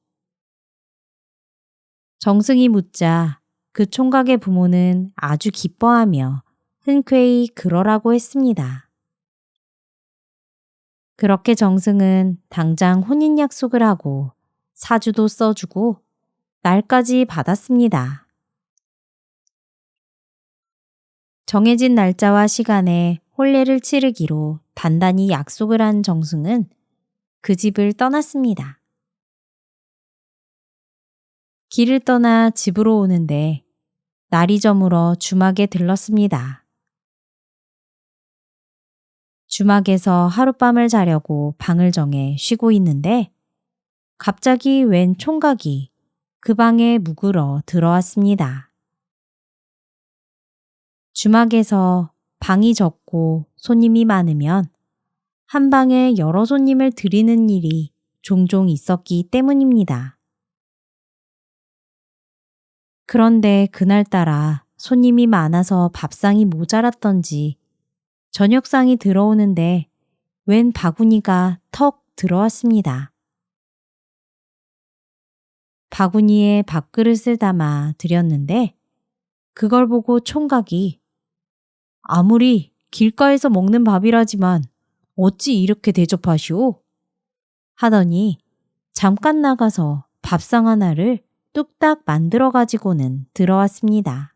정승이 묻자 그 총각의 부모는 아주 기뻐하며 흔쾌히 그러라고 했습니다. 그렇게 정승은 당장 혼인 약속을 하고 사주도 써주고 날까지 받았습니다. 정해진 날짜와 시간에 혼례를 치르기로 단단히 약속을 한 정승은 그 집을 떠났습니다. 길을 떠나 집으로 오는데 날이 저물어 주막에 들렀습니다. 주막에서 하룻밤을 자려고 방을 정해 쉬고 있는데 갑자기 웬 총각이 그 방에 묵으러 들어왔습니다. 주막에서 방이 적고 손님이 많으면 한 방에 여러 손님을 들이는 일이 종종 있었기 때문입니다. 그런데 그날따라 손님이 많아서 밥상이 모자랐던지 저녁상이 들어오는데 웬 바구니가 턱 들어왔습니다. 바구니에 밥그릇을 담아 드렸는데 그걸 보고 총각이 아무리 길가에서 먹는 밥이라지만 어찌 이렇게 대접하시오? 하더니 잠깐 나가서 밥상 하나를 뚝딱 만들어 가지고는 들어왔습니다.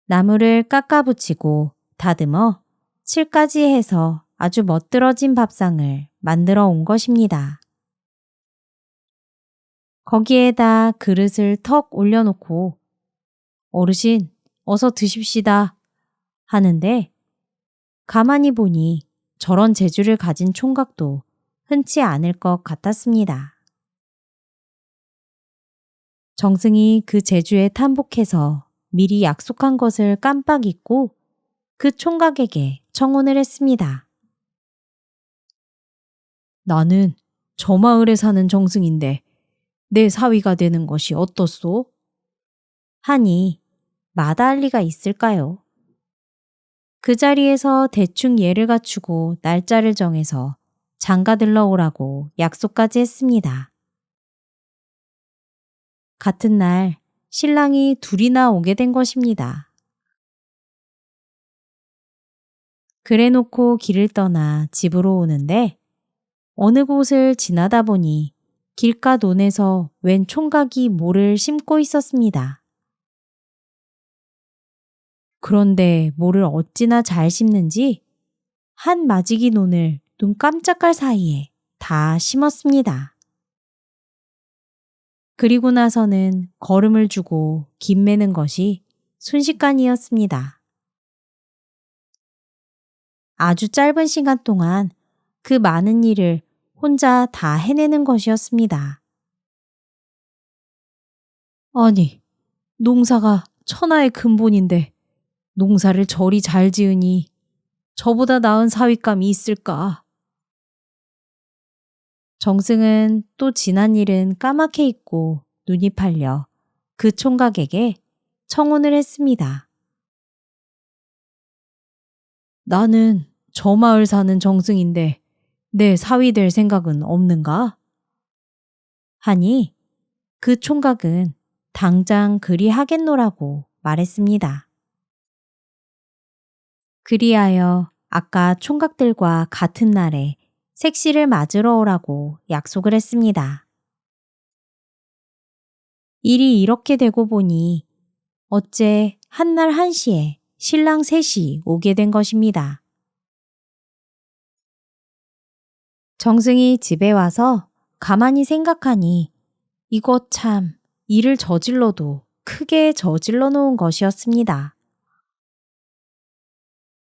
나무를 깎아붙이고 다듬어 칠까지 해서 아주 멋들어진 밥상을 만들어 온 것입니다. 거기에다 그릇을 턱 올려놓고 어르신 어서 드십시다 하는데 가만히 보니 저런 재주를 가진 총각도 흔치 않을 것 같았습니다. 정승이 그 재주에 탐복해서 미리 약속한 것을 깜빡 잊고 그 총각에게 청혼을 했습니다. 나는 저 마을에 사는 정승인데 내 사위가 되는 것이 어떻소? 하니 마다할 리가 있을까요? 그 자리에서 대충 예를 갖추고 날짜를 정해서 장가들러 오라고 약속까지 했습니다. 같은 날 신랑이 둘이나 오게 된 것입니다. 그래놓고 길을 떠나 집으로 오는데 어느 곳을 지나다 보니 길가 논에서 웬 총각이 모를 심고 있었습니다. 그런데 모를 어찌나 잘 심는지 한 마지기 논을 눈 깜짝할 사이에 다 심었습니다. 그리고 나서는 걸음을 주고 김 매는 것이 순식간이었습니다. 아주 짧은 시간 동안 그 많은 일을 혼자 다 해내는 것이었습니다. 아니, 농사가 천하의 근본인데 농사를 저리 잘 지으니 저보다 나은 사윗감이 있을까? 정승은 또 지난 일은 까맣게 잊고 눈이 팔려 그 총각에게 청혼을 했습니다. 나는 저 마을 사는 정승인데 내 사위 될 생각은 없는가? 하니 그 총각은 당장 그리 하겠노라고 말했습니다. 그리하여 아까 총각들과 같은 날에 색시를 맞으러 오라고 약속을 했습니다. 일이 이렇게 되고 보니 어째 한날 한시에 신랑 셋이 오게 된 것입니다. 정승이 집에 와서 가만히 생각하니 이것 참 일을 저질러도 크게 저질러 놓은 것이었습니다.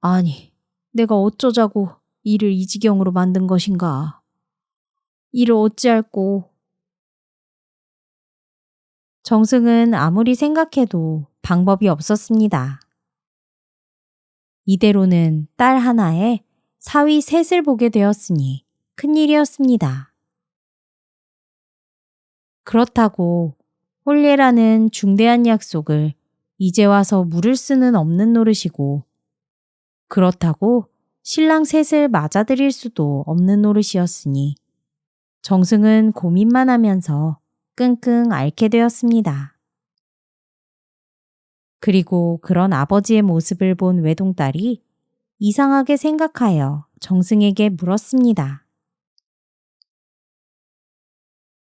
아니, 내가 어쩌자고 일을 이 지경으로 만든 것인가? 일을 어찌할꼬? 정승은 아무리 생각해도 방법이 없었습니다. 이대로는 딸 하나에 사위 셋을 보게 되었으니 큰일이었습니다. 그렇다고 혼례라는 중대한 약속을 이제 와서 물을 수는 없는 노릇이고 그렇다고 신랑 셋을 맞아들일 수도 없는 노릇이었으니 정승은 고민만 하면서 끙끙 앓게 되었습니다. 그리고 그런 아버지의 모습을 본 외동딸이 이상하게 생각하여 정승에게 물었습니다.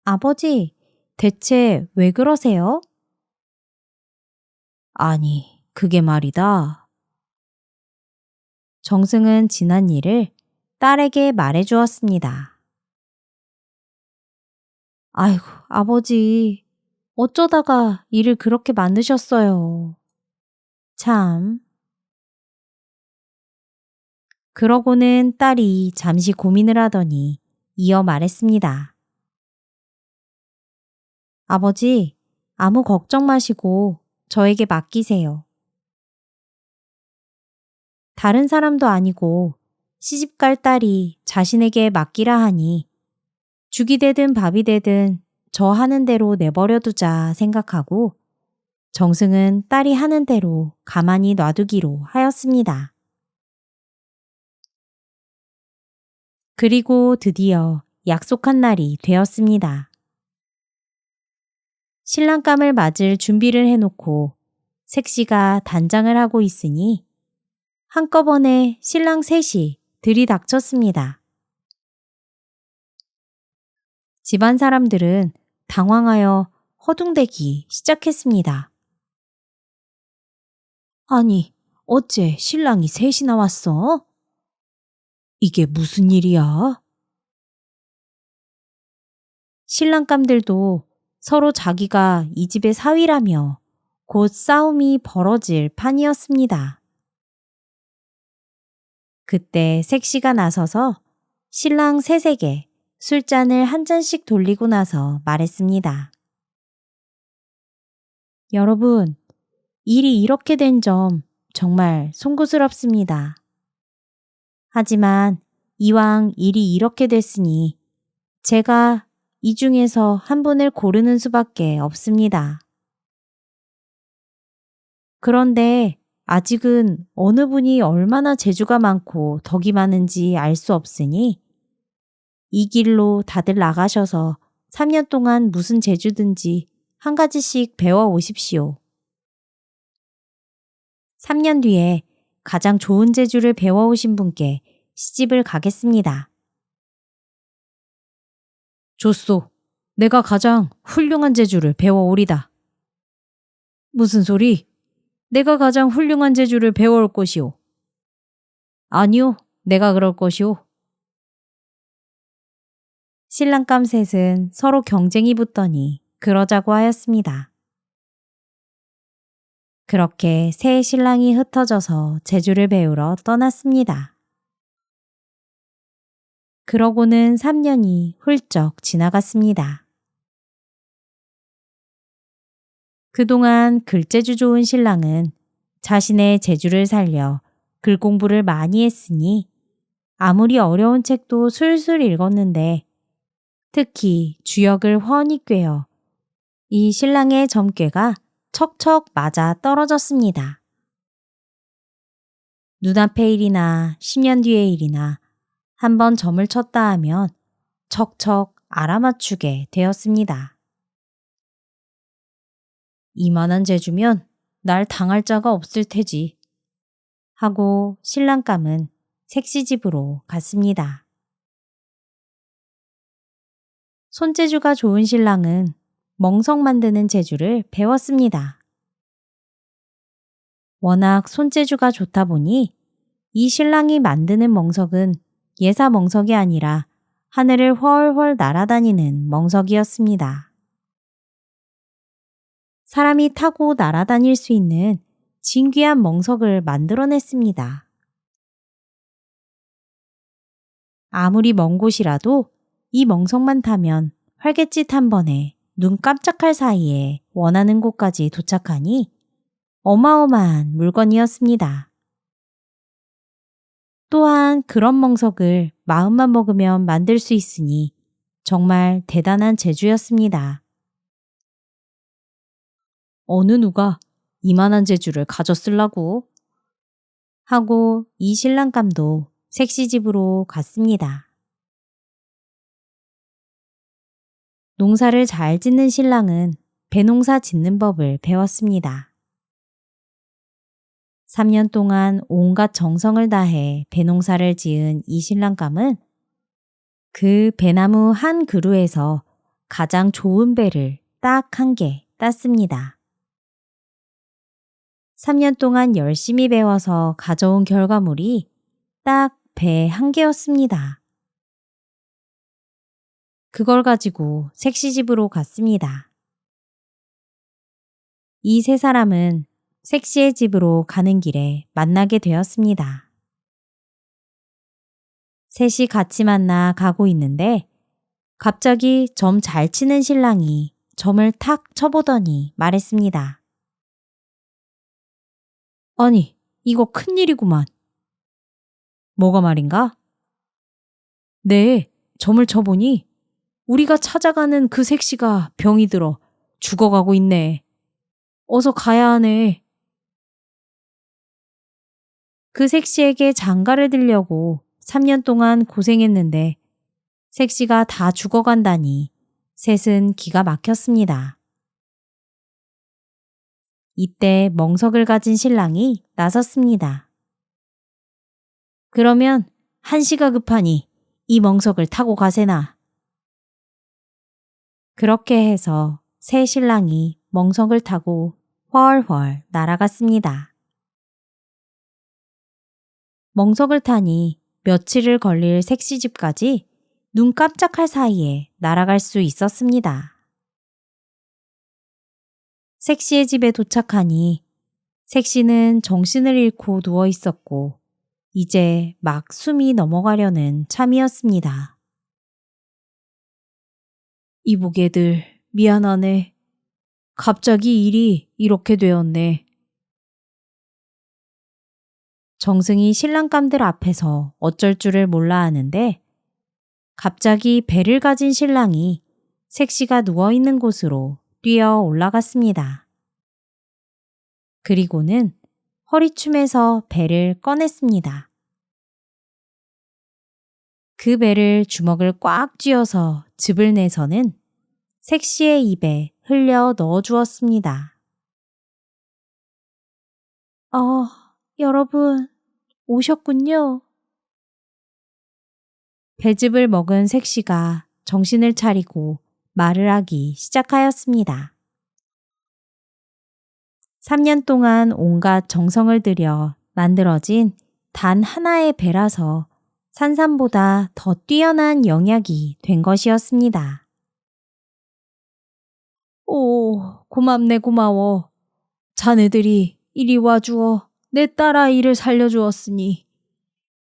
아버지, 대체 왜 그러세요? 아니, 그게 말이다. 정승은 지난 일을 딸에게 말해 주었습니다. 아이고, 아버지, 어쩌다가 일을 그렇게 만드셨어요. 참. 그러고는 딸이 잠시 고민을 하더니 이어 말했습니다. 아버지, 아무 걱정 마시고 저에게 맡기세요. 다른 사람도 아니고 시집갈 딸이 자신에게 맡기라 하니 죽이 되든 밥이 되든 저 하는 대로 내버려 두자 생각하고 정승은 딸이 하는 대로 가만히 놔두기로 하였습니다. 그리고 드디어 약속한 날이 되었습니다. 신랑감을 맞을 준비를 해놓고 색시가 단장을 하고 있으니 한꺼번에 신랑 셋이 들이닥쳤습니다. 집안 사람들은 당황하여 허둥대기 시작했습니다. 아니, 어째 신랑이 셋이나 왔어? 이게 무슨 일이야? 신랑감들도 서로 자기가 이 집의 사위라며 곧 싸움이 벌어질 판이었습니다. 그때 색시가 나서서 신랑 셋에게 술잔을 한 잔씩 돌리고 나서 말했습니다. 여러분, 일이 이렇게 된 점 정말 송구스럽습니다. 하지만 이왕 일이 이렇게 됐으니 제가 이 중에서 한 분을 고르는 수밖에 없습니다. 그런데 아직은 어느 분이 얼마나 재주가 많고 덕이 많은지 알 수 없으니 이 길로 다들 나가셔서 3년 동안 무슨 재주든지 한 가지씩 배워 오십시오. 3년 뒤에 가장 좋은 재주를 배워 오신 분께 시집을 가겠습니다. 좋소. 내가 가장 훌륭한 재주를 배워 오리다. 무슨 소리? 내가 가장 훌륭한 재주를 배워올 것이오. 아니요, 내가 그럴 것이오. 신랑감 셋은 서로 경쟁이 붙더니 그러자고 하였습니다. 그렇게 새 신랑이 흩어져서 재주를 배우러 떠났습니다. 그러고는 3년이 훌쩍 지나갔습니다. 그동안 글재주 좋은 신랑은 자신의 재주를 살려 글 공부를 많이 했으니 아무리 어려운 책도 술술 읽었는데 특히 주역을 훤히 꿰어 이 신랑의 점괘가 척척 맞아 떨어졌습니다. 눈앞의 일이나 10년 뒤의 일이나 한번 점을 쳤다 하면 척척 알아맞추게 되었습니다. 이만한 재주면 날 당할 자가 없을 테지 하고 신랑감은 색시집으로 갔습니다. 손재주가 좋은 신랑은 멍석 만드는 재주를 배웠습니다. 워낙 손재주가 좋다 보니 이 신랑이 만드는 멍석은 예사 멍석이 아니라 하늘을 훨훨 날아다니는 멍석이었습니다. 사람이 타고 날아다닐 수 있는 진귀한 멍석을 만들어냈습니다. 아무리 먼 곳이라도 이 멍석만 타면 활갯짓 한 번에 눈 깜짝할 사이에 원하는 곳까지 도착하니 어마어마한 물건이었습니다. 또한 그런 멍석을 마음만 먹으면 만들 수 있으니 정말 대단한 재주였습니다. 어느 누가 이만한 재주를 가졌을라고? 하고 이 신랑감도 색시 집으로 갔습니다. 농사를 잘 짓는 신랑은 배농사 짓는 법을 배웠습니다. 3년 동안 온갖 정성을 다해 배농사를 지은 이 신랑감은 그 배나무 한 그루에서 가장 좋은 배를 딱 한 개 땄습니다. 3년 동안 열심히 배워서 가져온 결과물이 딱 배 한 개였습니다. 그걸 가지고 색시집으로 갔습니다. 이 세 사람은 색시의 집으로 가는 길에 만나게 되었습니다. 셋이 같이 만나 가고 있는데 갑자기 점 잘 치는 신랑이 점을 탁 쳐보더니 말했습니다. 아니, 이거 큰일이구만. 뭐가 말인가? 네, 점을 쳐보니 우리가 찾아가는 그 색시가 병이 들어 죽어가고 있네. 어서 가야 하네. 그 색시에게 장가를 들려고 3년 동안 고생했는데 색시가 다 죽어간다니 셋은 기가 막혔습니다. 이때 멍석을 가진 신랑이 나섰습니다. 그러면 한시가 급하니 이 멍석을 타고 가세나. 그렇게 해서 새 신랑이 멍석을 타고 훨훨 날아갔습니다. 멍석을 타니 며칠을 걸릴 색시집까지 눈 깜짝할 사이에 날아갈 수 있었습니다. 색시의 집에 도착하니 색시는 정신을 잃고 누워 있었고 이제 막 숨이 넘어가려는 참이었습니다. 이보게들 미안하네. 갑자기 일이 이렇게 되었네. 정승이 신랑감들 앞에서 어쩔 줄을 몰라 하는데 갑자기 배를 가진 신랑이 색시가 누워있는 곳으로 뛰어 올라갔습니다. 그리고는 허리춤에서 배를 꺼냈습니다. 그 배를 주먹을 꽉 쥐어서 즙을 내서는 색시의 입에 흘려 넣어 주었습니다. 여러분, 오셨군요. 배즙을 먹은 색시가 정신을 차리고 말을 하기 시작하였습니다. 3년 동안 온갖 정성을 들여 만들어진 단 하나의 배라서 산삼보다 더 뛰어난 영약이 된 것이었습니다. 오, 고맙네 고마워. 자네들이 이리 와주어 내 딸아이를 살려주었으니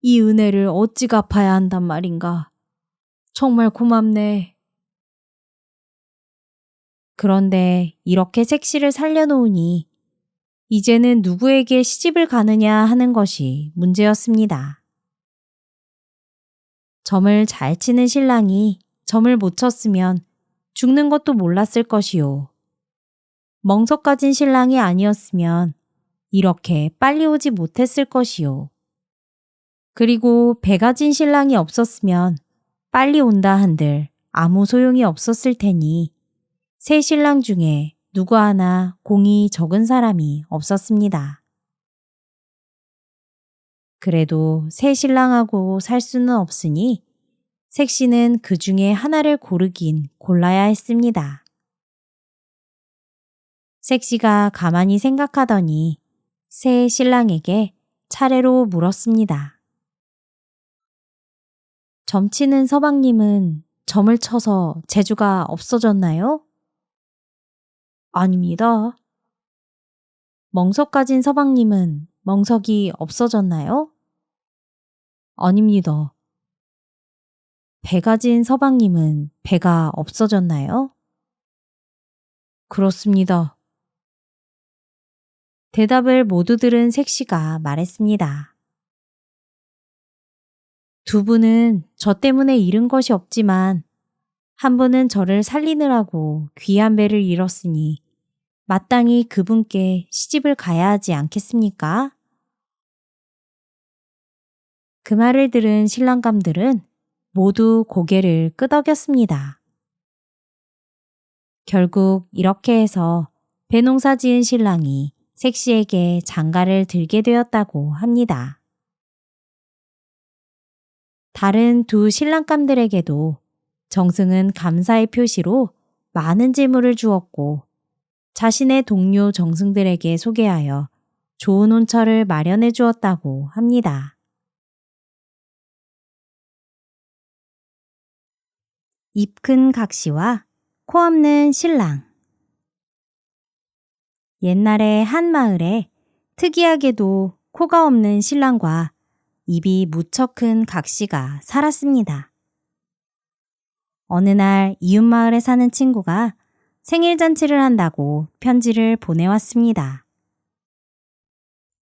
이 은혜를 어찌 갚아야 한단 말인가. 정말 고맙네. 그런데 이렇게 색시를 살려놓으니 이제는 누구에게 시집을 가느냐 하는 것이 문제였습니다. 점을 잘 치는 신랑이 점을 못 쳤으면 죽는 것도 몰랐을 것이요. 멍석 가진 신랑이 아니었으면 이렇게 빨리 오지 못했을 것이요. 그리고 배 가진 신랑이 없었으면 빨리 온다 한들 아무 소용이 없었을 테니 세 신랑 중에 누구 하나 공이 적은 사람이 없었습니다. 그래도 세 신랑하고 살 수는 없으니 색시는 그 중에 하나를 고르긴 골라야 했습니다. 색시가 가만히 생각하더니 새 신랑에게 차례로 물었습니다. 점치는 서방님은 점을 쳐서 재주가 없어졌나요? 아닙니다. 멍석 가진 서방님은 멍석이 없어졌나요? 아닙니다. 배 가진 서방님은 배가 없어졌나요? 그렇습니다. 대답을 모두 들은 색시가 말했습니다. 두 분은 저 때문에 잃은 것이 없지만 한 분은 저를 살리느라고 귀한 배를 잃었으니 마땅히 그분께 시집을 가야 하지 않겠습니까? 그 말을 들은 신랑감들은 모두 고개를 끄덕였습니다. 결국 이렇게 해서 배농사 지은 신랑이 색시에게 장가를 들게 되었다고 합니다. 다른 두 신랑감들에게도 정승은 감사의 표시로 많은 재물을 주었고 자신의 동료 정승들에게 소개하여 좋은 혼처를 마련해 주었다고 합니다. 입 큰 각시와 코 없는 신랑. 옛날에 한 마을에 특이하게도 코가 없는 신랑과 입이 무척 큰 각시가 살았습니다. 어느 날 이웃마을에 사는 친구가 생일 잔치를 한다고 편지를 보내왔습니다.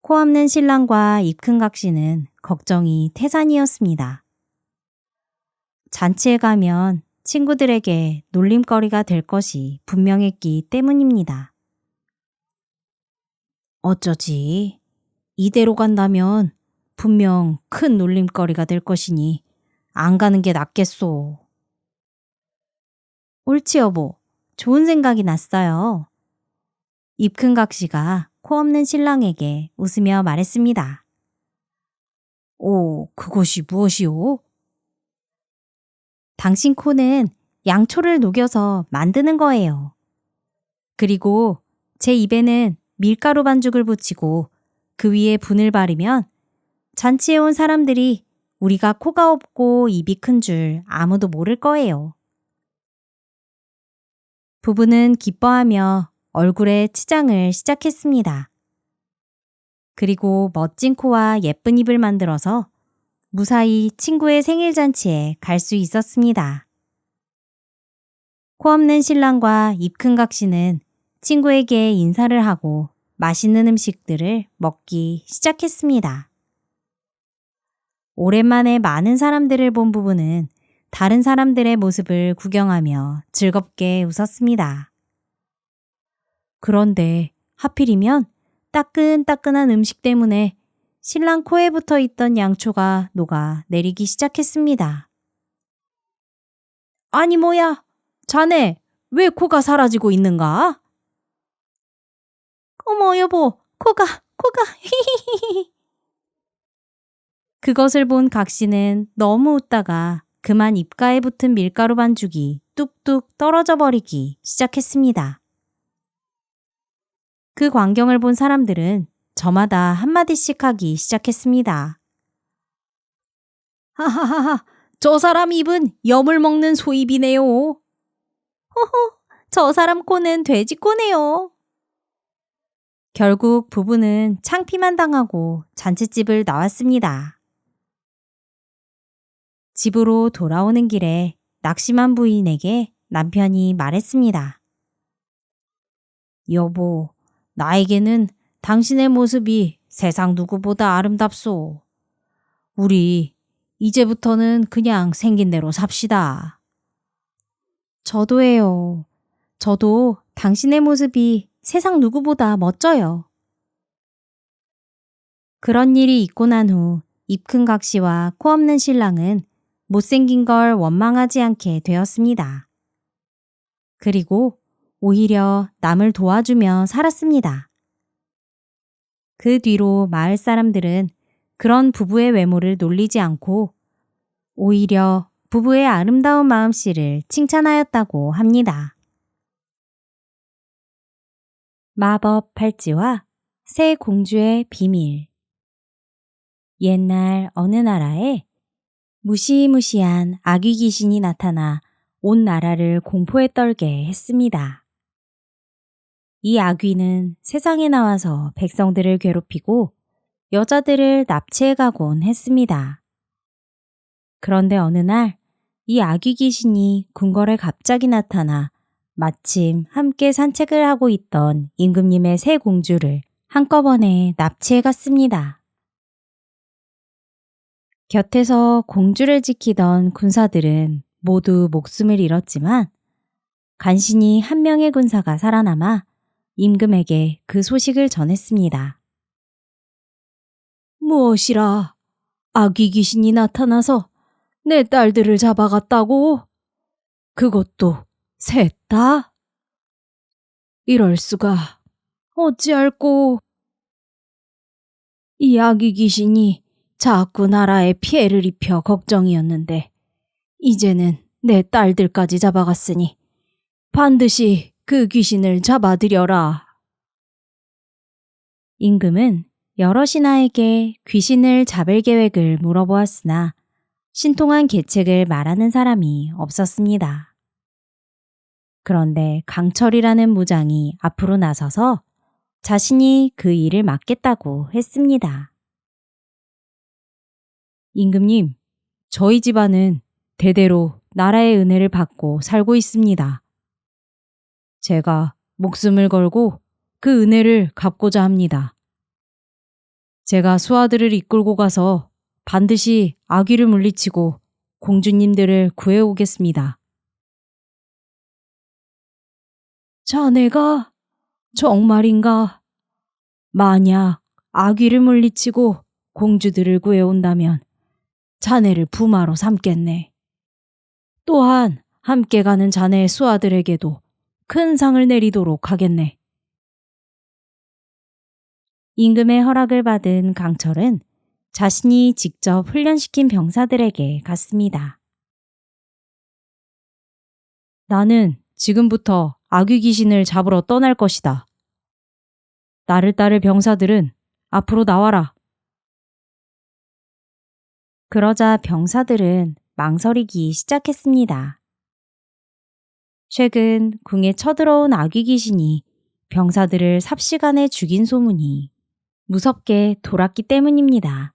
코 없는 신랑과 입 큰 각시는 걱정이 태산이었습니다. 잔치에 가면 친구들에게 놀림거리가 될 것이 분명했기 때문입니다. 어쩌지? 이대로 간다면 분명 큰 놀림거리가 될 것이니 안 가는 게 낫겠소. 옳지 여보, 좋은 생각이 났어요. 입 큰 각시가 코 없는 신랑에게 웃으며 말했습니다. 오, 그것이 무엇이오? 당신 코는 양초를 녹여서 만드는 거예요. 그리고 제 입에는 밀가루 반죽을 붙이고 그 위에 분을 바르면 잔치에 온 사람들이 우리가 코가 없고 입이 큰 줄 아무도 모를 거예요. 부부는 기뻐하며 얼굴에 치장을 시작했습니다. 그리고 멋진 코와 예쁜 입을 만들어서 무사히 친구의 생일 잔치에 갈 수 있었습니다. 코 없는 신랑과 입 큰 각시는 친구에게 인사를 하고 맛있는 음식들을 먹기 시작했습니다. 오랜만에 많은 사람들을 본 부부는 다른 사람들의 모습을 구경하며 즐겁게 웃었습니다. 그런데 하필이면 따끈따끈한 음식 때문에 신랑 코에 붙어 있던 양초가 녹아 내리기 시작했습니다. 아니 뭐야, 자네 왜 코가 사라지고 있는가? 어머 여보, 코가 히히히히. 그것을 본 각시는 너무 웃다가 그만 입가에 붙은 밀가루 반죽이 뚝뚝 떨어져 버리기 시작했습니다. 그 광경을 본 사람들은 저마다 한마디씩 하기 시작했습니다. 하하하하, 저 사람 입은 염을 먹는 소입이네요. 호호, 저 사람 코는 돼지 코네요. 결국 부부는 창피만 당하고 잔칫집을 나왔습니다. 집으로 돌아오는 길에 낙심한 부인에게 남편이 말했습니다. 여보, 나에게는 당신의 모습이 세상 누구보다 아름답소. 우리 이제부터는 그냥 생긴 대로 삽시다. 저도예요. 저도 당신의 모습이 세상 누구보다 멋져요. 그런 일이 있고 난 후 입 큰 각시와 코 없는 신랑은 못생긴 걸 원망하지 않게 되었습니다. 그리고 오히려 남을 도와주며 살았습니다. 그 뒤로 마을 사람들은 그런 부부의 외모를 놀리지 않고 오히려 부부의 아름다운 마음씨를 칭찬하였다고 합니다. 마법 팔찌와 새 공주의 비밀. 옛날 어느 나라에 무시무시한 아귀 귀신이 나타나 온 나라를 공포에 떨게 했습니다. 이 아귀는 세상에 나와서 백성들을 괴롭히고 여자들을 납치해 가곤 했습니다. 그런데 어느 날 이 아귀 귀신이 궁궐에 갑자기 나타나 마침 함께 산책을 하고 있던 임금님의 새 공주를 한꺼번에 납치해 갔습니다. 곁에서 공주를 지키던 군사들은 모두 목숨을 잃었지만 간신히 한 명의 군사가 살아남아 임금에게 그 소식을 전했습니다. 무엇이라, 아기 귀신이 나타나서 내 딸들을 잡아갔다고? 그것도 셋 다? 이럴 수가. 어찌할꼬. 이 아기 귀신이 자꾸 나라에 피해를 입혀 걱정이었는데 이제는 내 딸들까지 잡아갔으니 반드시 그 귀신을 잡아들여라. 임금은 여러 신하에게 귀신을 잡을 계획을 물어보았으나 신통한 계책을 말하는 사람이 없었습니다. 그런데 강철이라는 무장이 앞으로 나서서 자신이 그 일을 맡겠다고 했습니다. 임금님, 저희 집안은 대대로 나라의 은혜를 받고 살고 있습니다. 제가 목숨을 걸고 그 은혜를 갚고자 합니다. 제가 수하들을 이끌고 가서 반드시 아귀를 물리치고 공주님들을 구해오겠습니다. 자네가 정말인가? 만약 아귀를 물리치고 공주들을 구해온다면 자네를 부마로 삼겠네. 또한 함께 가는 자네의 수하들에게도 큰 상을 내리도록 하겠네. 임금의 허락을 받은 강철은 자신이 직접 훈련시킨 병사들에게 갔습니다. 나는 지금부터 아귀 귀신을 잡으러 떠날 것이다. 나를 따를 병사들은 앞으로 나와라. 그러자 병사들은 망설이기 시작했습니다. 최근 궁에 쳐들어온 아귀 귀신이 병사들을 삽시간에 죽인 소문이 무섭게 돌았기 때문입니다.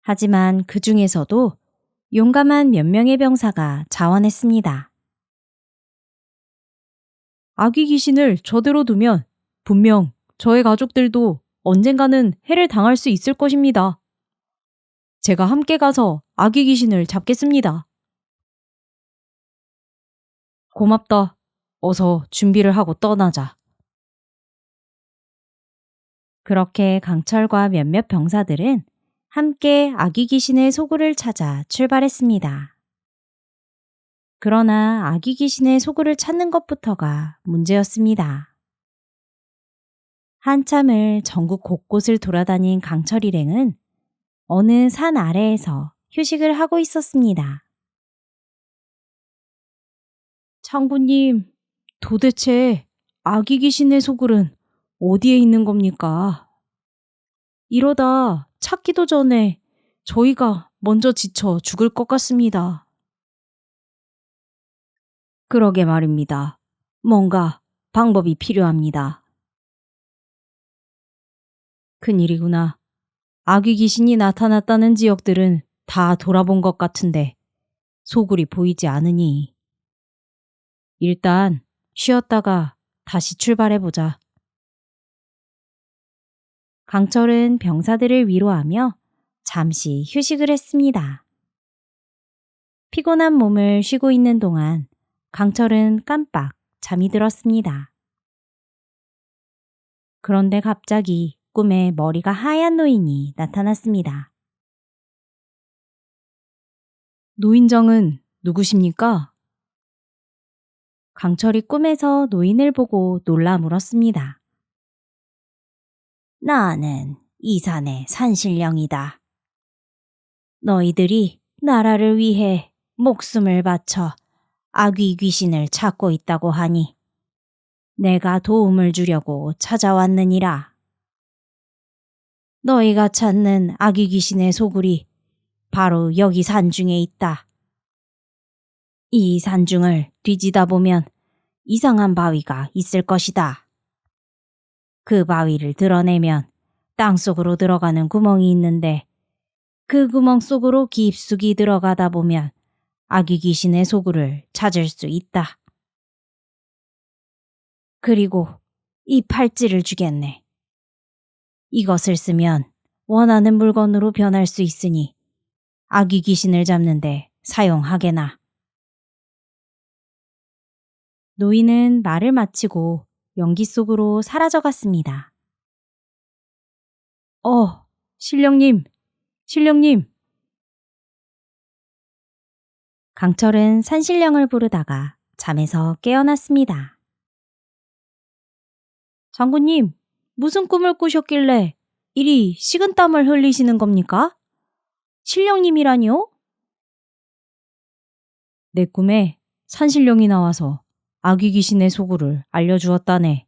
하지만 그 중에서도 용감한 몇 명의 병사가 자원했습니다. 아귀 귀신을 저대로 두면 분명 저의 가족들도 언젠가는 해를 당할 수 있을 것입니다. 제가 함께 가서 아귀 귀신을 잡겠습니다. 고맙다. 어서 준비를 하고 떠나자. 그렇게 강철과 몇몇 병사들은 함께 아귀 귀신의 소굴을 찾아 출발했습니다. 그러나 아귀 귀신의 소굴을 찾는 것부터가 문제였습니다. 한참을 전국 곳곳을 돌아다닌 강철 일행은 어느 산 아래에서 휴식을 하고 있었습니다. 장군님, 도대체 아귀 귀신의 소굴은 어디에 있는 겁니까? 이러다 찾기도 전에 저희가 먼저 지쳐 죽을 것 같습니다. 그러게 말입니다. 뭔가 방법이 필요합니다. 큰일이구나. 아귀 귀신이 나타났다는 지역들은 다 돌아본 것 같은데 소굴이 보이지 않으니. 일단 쉬었다가 다시 출발해보자. 강철은 병사들을 위로하며 잠시 휴식을 했습니다. 피곤한 몸을 쉬고 있는 동안 강철은 깜빡 잠이 들었습니다. 그런데 갑자기 꿈에 머리가 하얀 노인이 나타났습니다. 노인정은 누구십니까? 강철이 꿈에서 노인을 보고 놀라 물었습니다. 나는 이 산의 산신령이다. 너희들이 나라를 위해 목숨을 바쳐 아귀 귀신을 찾고 있다고 하니 내가 도움을 주려고 찾아왔느니라. 너희가 찾는 아귀 귀신의 소굴이 바로 여기 산중에 있다. 이 산중을 뒤지다 보면 이상한 바위가 있을 것이다. 그 바위를 드러내면 땅속으로 들어가는 구멍이 있는데 그 구멍 속으로 깊숙이 들어가다 보면 아귀 귀신의 소굴을 찾을 수 있다. 그리고 이 팔찌를 주겠네. 이것을 쓰면 원하는 물건으로 변할 수 있으니 아귀 귀신을 잡는데 사용하게나. 노인은 말을 마치고 연기 속으로 사라져갔습니다. 신령님, 신령님, 강철은 산신령을 부르다가 잠에서 깨어났습니다. 장군님, 무슨 꿈을 꾸셨길래 이리 식은땀을 흘리시는 겁니까? 신령님이라니요? 내 꿈에 산신령이 나와서 아귀 귀신의 소굴을 알려주었다네.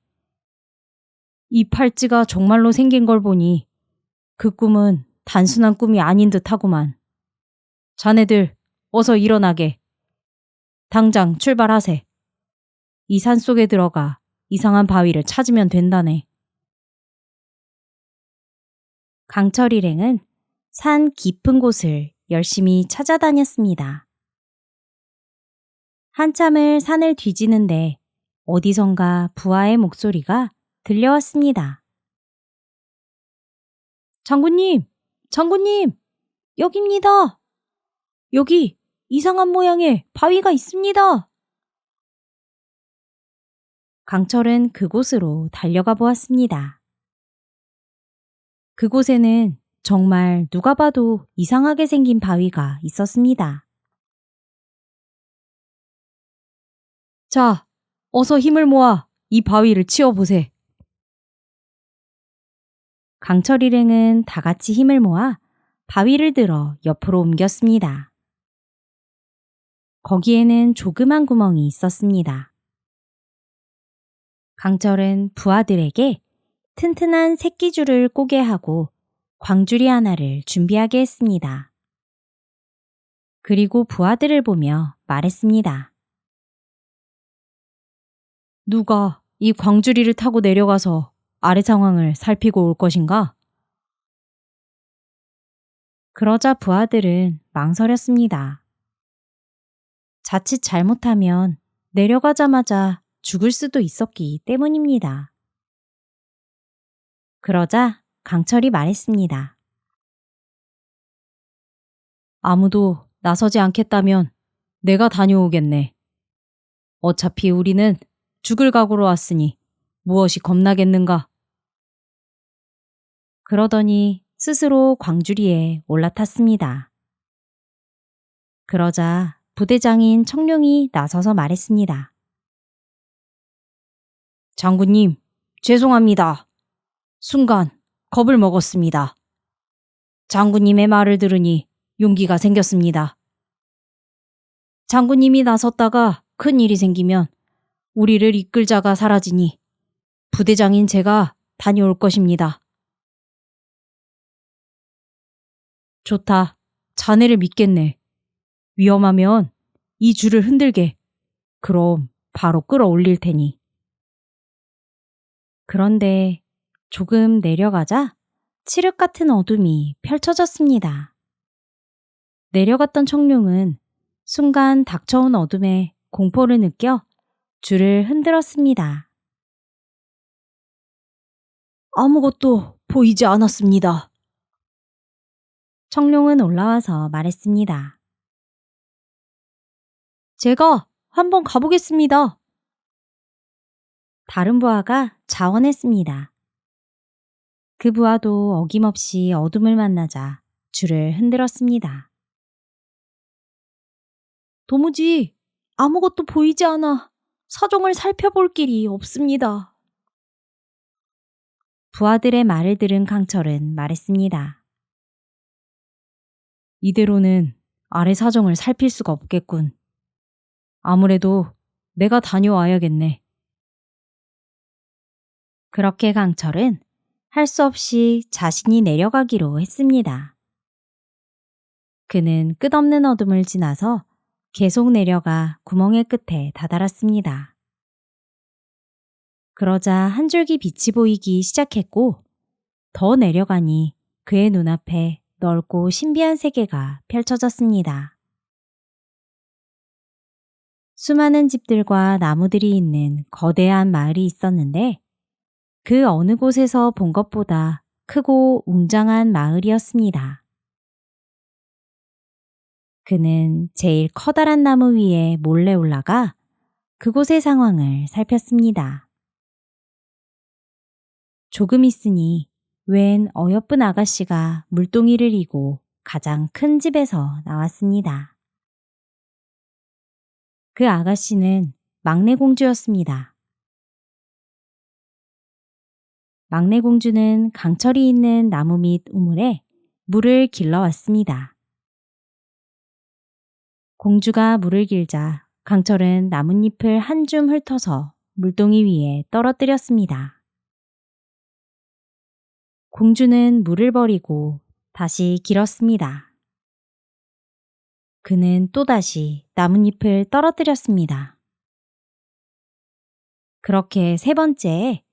이 팔찌가 정말로 생긴 걸 보니 그 꿈은 단순한 꿈이 아닌 듯하구만. 자네들 어서 일어나게. 당장 출발하세. 이 산속에 들어가 이상한 바위를 찾으면 된다네. 강철 일행은 산 깊은 곳을 열심히 찾아다녔습니다. 한참을 산을 뒤지는데 어디선가 부하의 목소리가 들려왔습니다. 장군님! 장군님! 여기입니다! 여기 이상한 모양의 바위가 있습니다! 강철은 그곳으로 달려가 보았습니다. 그곳에는 정말 누가 봐도 이상하게 생긴 바위가 있었습니다. 자, 어서 힘을 모아 이 바위를 치워보세. 강철 일행은 다 같이 힘을 모아 바위를 들어 옆으로 옮겼습니다. 거기에는 조그만 구멍이 있었습니다. 강철은 부하들에게 튼튼한 새끼줄을 꼬게 하고 광주리 하나를 준비하게 했습니다. 그리고 부하들을 보며 말했습니다. 누가 이 광주리를 타고 내려가서 아래 상황을 살피고 올 것인가? 그러자 부하들은 망설였습니다. 자칫 잘못하면 내려가자마자 죽을 수도 있었기 때문입니다. 그러자 강철이 말했습니다. 아무도 나서지 않겠다면 내가 다녀오겠네. 어차피 우리는 죽을 각오로 왔으니 무엇이 겁나겠는가? 그러더니 스스로 광주리에 올라탔습니다. 그러자 부대장인 청룡이 나서서 말했습니다. 장군님, 죄송합니다. 순간 겁을 먹었습니다. 장군님의 말을 들으니 용기가 생겼습니다. 장군님이 나섰다가 큰 일이 생기면 우리를 이끌 자가 사라지니 부대장인 제가 다녀올 것입니다. 좋다. 자네를 믿겠네. 위험하면 이 줄을 흔들게. 그럼 바로 끌어올릴 테니. 그런데 조금 내려가자 칠흑 같은 어둠이 펼쳐졌습니다. 내려갔던 청룡은 순간 닥쳐온 어둠에 공포를 느껴 줄을 흔들었습니다. 아무것도 보이지 않았습니다. 청룡은 올라와서 말했습니다. 제가 한번 가보겠습니다. 다른 부하가 자원했습니다. 그 부하도 어김없이 어둠을 만나자 줄을 흔들었습니다. 도무지 아무것도 보이지 않아 사정을 살펴볼 길이 없습니다. 부하들의 말을 들은 강철은 말했습니다. 이대로는 아래 사정을 살필 수가 없겠군. 아무래도 내가 다녀와야겠네. 그렇게 강철은 할 수 없이 자신이 내려가기로 했습니다. 그는 끝없는 어둠을 지나서 계속 내려가 구멍의 끝에 다다랐습니다. 그러자 한 줄기 빛이 보이기 시작했고 더 내려가니 그의 눈앞에 넓고 신비한 세계가 펼쳐졌습니다. 수많은 집들과 나무들이 있는 거대한 마을이 있었는데 그 어느 곳에서 본 것보다 크고 웅장한 마을이었습니다. 그는 제일 커다란 나무 위에 몰래 올라가 그곳의 상황을 살폈습니다. 조금 있으니 웬 어여쁜 아가씨가 물동이를 이고 가장 큰 집에서 나왔습니다. 그 아가씨는 막내 공주였습니다. 막내 공주는 강철이 있는 나무 밑 우물에 물을 길러왔습니다. 공주가 물을 길자 강철은 나뭇잎을 한 줌 훑어서 물동이 위에 떨어뜨렸습니다. 공주는 물을 버리고 다시 길었습니다. 그는 또다시 나뭇잎을 떨어뜨렸습니다. 그렇게 세 번째에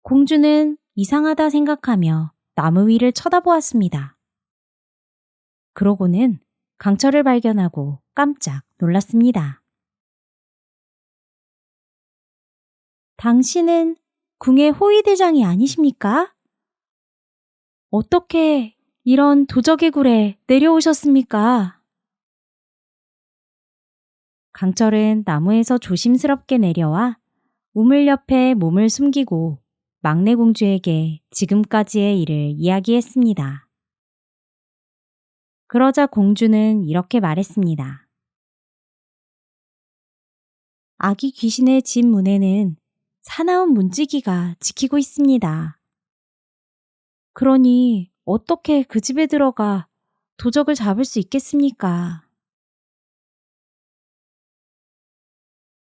공주는 이상하다 생각하며 나무 위를 쳐다보았습니다. 그러고는 강철을 발견하고 깜짝 놀랐습니다. 당신은 궁의 호위대장이 아니십니까? 어떻게 이런 도적의 굴에 내려오셨습니까? 강철은 나무에서 조심스럽게 내려와 우물 옆에 몸을 숨기고 막내 공주에게 지금까지의 일을 이야기했습니다. 그러자 공주는 이렇게 말했습니다. 아기 귀신의 집 문에는 사나운 문지기가 지키고 있습니다. 그러니 어떻게 그 집에 들어가 도적을 잡을 수 있겠습니까?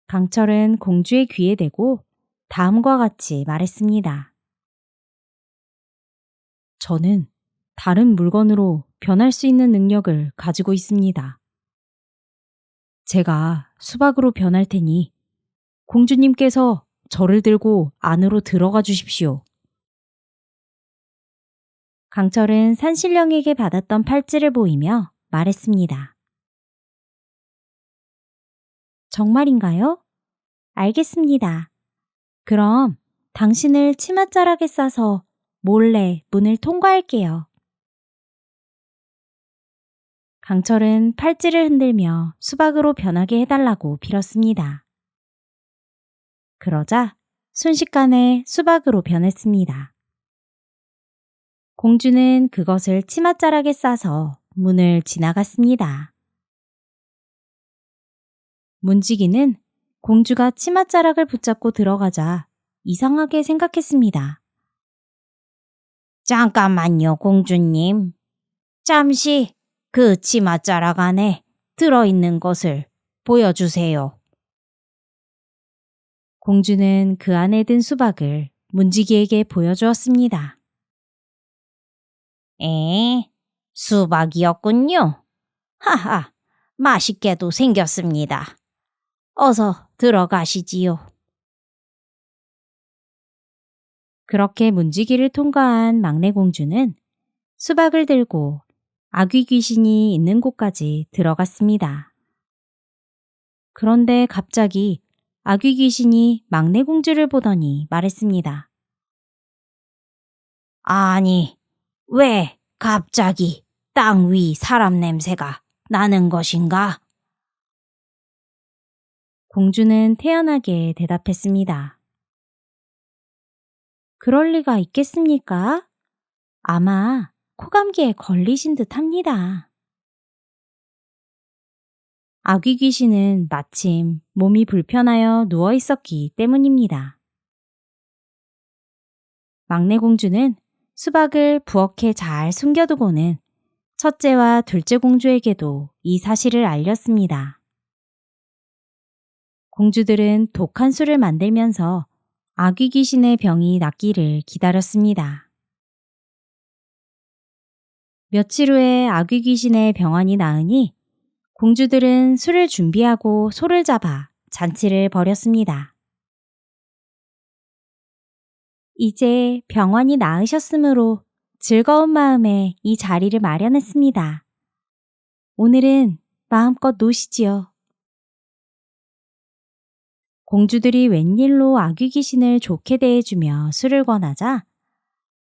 강철은 공주의 귀에 대고 다음과 같이 말했습니다. 저는 다른 물건으로 변할 수 있는 능력을 가지고 있습니다. 제가 수박으로 변할 테니 공주님께서 저를 들고 안으로 들어가 주십시오. 강철은 산신령에게 받았던 팔찌를 보이며 말했습니다. 정말인가요? 알겠습니다. 그럼 당신을 치맛자락에 싸서 몰래 문을 통과할게요. 강철은 팔찌를 흔들며 수박으로 변하게 해달라고 빌었습니다. 그러자 순식간에 수박으로 변했습니다. 공주는 그것을 치맛자락에 싸서 문을 지나갔습니다. 문지기는 공주가 치맛자락을 붙잡고 들어가자 이상하게 생각했습니다. 잠깐만요, 공주님. 잠시 그 치맛자락 안에 들어있는 것을 보여주세요. 공주는 그 안에 든 수박을 문지기에게 보여주었습니다. 수박이었군요. 하하, 맛있게도 생겼습니다. 어서 들어가시지요. 그렇게 문지기를 통과한 막내 공주는 수박을 들고 아귀 귀신이 있는 곳까지 들어갔습니다. 그런데 갑자기 아귀 귀신이 막내 공주를 보더니 말했습니다. 아니, 왜 갑자기 땅 위 사람 냄새가 나는 것인가? 공주는 태연하게 대답했습니다. 그럴 리가 있겠습니까? 아마 코감기에 걸리신 듯 합니다. 아귀 귀신은 마침 몸이 불편하여 누워 있었기 때문입니다. 막내 공주는 수박을 부엌에 잘 숨겨두고는 첫째와 둘째 공주에게도 이 사실을 알렸습니다. 공주들은 독한 술을 만들면서 아귀 귀신의 병이 낫기를 기다렸습니다. 며칠 후에 아귀 귀신의 병환이 나으니 공주들은 술을 준비하고 소를 잡아 잔치를 벌였습니다. 이제 병환이 나으셨으므로 즐거운 마음에 이 자리를 마련했습니다. 오늘은 마음껏 노시지요. 공주들이 웬일로 아귀 귀신을 좋게 대해주며 술을 권하자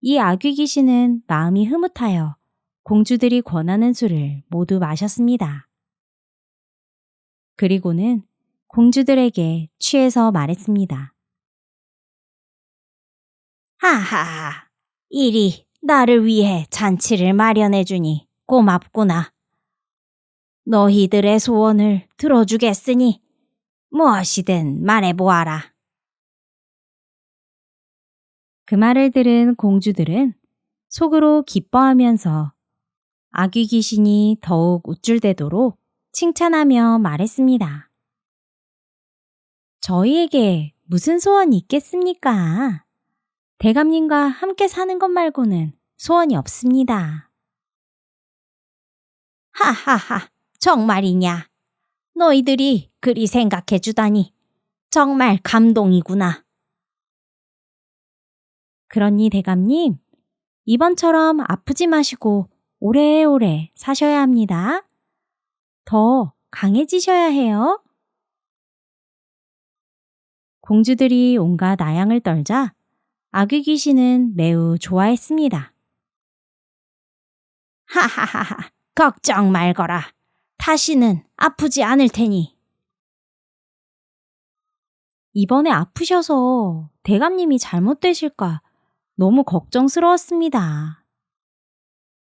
이 아귀 귀신은 마음이 흐뭇하여 공주들이 권하는 술을 모두 마셨습니다. 그리고는 공주들에게 취해서 말했습니다. 하하, 이리 나를 위해 잔치를 마련해주니 고맙구나. 너희들의 소원을 들어주겠으니 무엇이든 말해보아라. 그 말을 들은 공주들은 속으로 기뻐하면서 아귀 귀신이 더욱 우쭐대도록 칭찬하며 말했습니다. 저희에게 무슨 소원이 있겠습니까? 대감님과 함께 사는 것 말고는 소원이 없습니다. 하하하, 정말이냐? 너희들이 그리 생각해주다니 정말 감동이구나. 그러니 대감님, 이번처럼 아프지 마시고 오래오래 사셔야 합니다. 더 강해지셔야 해요. 공주들이 온갖 나양을 떨자 아귀 귀신은 매우 좋아했습니다. 하하하하, 걱정 말거라. 다시는 아프지 않을 테니. 이번에 아프셔서 대감님이 잘못되실까 너무 걱정스러웠습니다.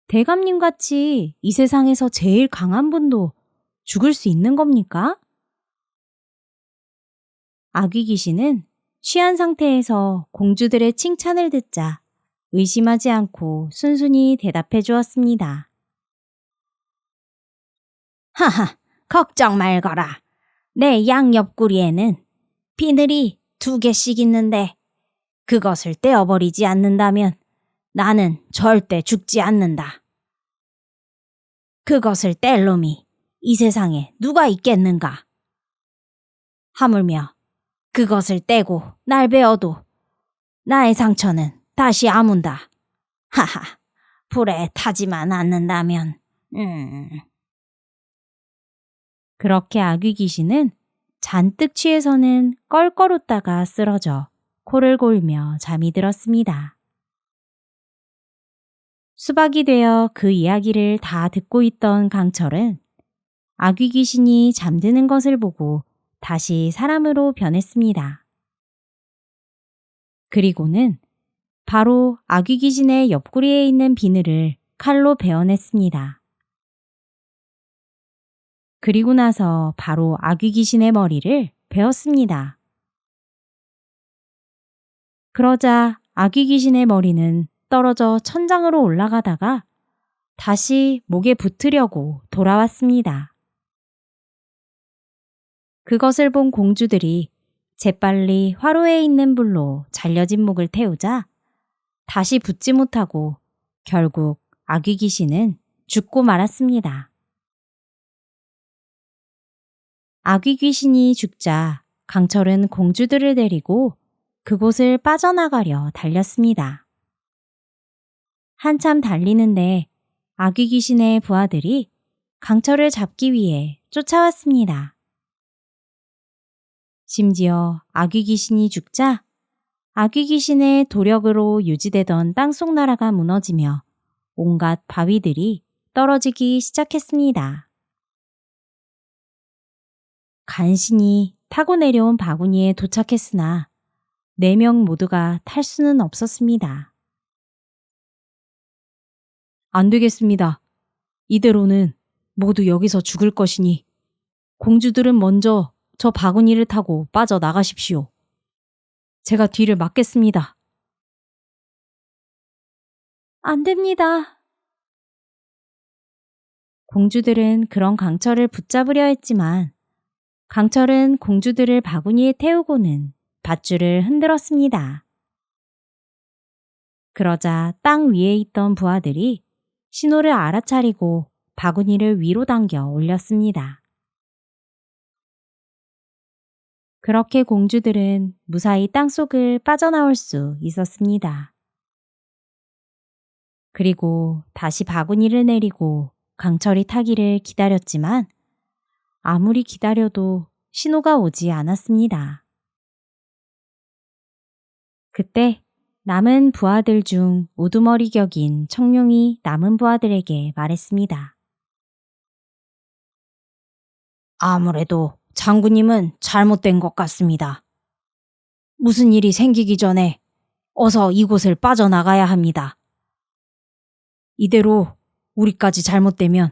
대감님같이 이 세상에서 제일 강한 분도 죽을 수 있는 겁니까? 아귀 귀신은 취한 상태에서 공주들의 칭찬을 듣자 의심하지 않고 순순히 대답해 주었습니다. 하하, 걱정 말거라. 내 양옆구리에는 비늘이 2개씩 있는데 그것을 떼어버리지 않는다면 나는 절대 죽지 않는다. 그것을 뗄 놈이 이 세상에 누가 있겠는가? 하물며 그것을 떼고 날 베어도 나의 상처는 다시 아문다. 하하, 불에 타지만 않는다면. 그렇게 아귀 귀신은 잔뜩 취해서는 껄껄 웃다가 쓰러져 코를 골며 잠이 들었습니다. 수박이 되어 그 이야기를 다 듣고 있던 강철은 아귀 귀신이 잠드는 것을 보고 다시 사람으로 변했습니다. 그리고는 바로 아귀 귀신의 옆구리에 있는 비늘을 칼로 베어냈습니다. 그리고 나서 바로 아귀 귀신의 머리를 베었습니다. 그러자 아귀 귀신의 머리는 떨어져 천장으로 올라가다가 다시 목에 붙으려고 돌아왔습니다. 그것을 본 공주들이 재빨리 화로에 있는 불로 잘려진 목을 태우자 다시 붙지 못하고 결국 아귀 귀신은 죽고 말았습니다. 아귀 귀신이 죽자 강철은 공주들을 데리고 그곳을 빠져나가려 달렸습니다. 한참 달리는데 아귀 귀신의 부하들이 강철을 잡기 위해 쫓아왔습니다. 심지어 아귀 귀신이 죽자 아귀 귀신의 도력으로 유지되던 땅속 나라가 무너지며 온갖 바위들이 떨어지기 시작했습니다. 간신히 타고 내려온 바구니에 도착했으나 4명 모두가 탈 수는 없었습니다. 안 되겠습니다. 이대로는 모두 여기서 죽을 것이니 공주들은 먼저 저 바구니를 타고 빠져나가십시오. 제가 뒤를 막겠습니다. 안 됩니다. 공주들은 그런 강철을 붙잡으려 했지만 강철은 공주들을 바구니에 태우고는 밧줄을 흔들었습니다. 그러자 땅 위에 있던 부하들이 신호를 알아차리고 바구니를 위로 당겨 올렸습니다. 그렇게 공주들은 무사히 땅속을 빠져나올 수 있었습니다. 그리고 다시 바구니를 내리고 강철이 타기를 기다렸지만 아무리 기다려도 신호가 오지 않았습니다. 그때 남은 부하들 중 우두머리 격인 청룡이 남은 부하들에게 말했습니다. 아무래도 장군님은 잘못된 것 같습니다. 무슨 일이 생기기 전에 어서 이곳을 빠져나가야 합니다. 이대로 우리까지 잘못되면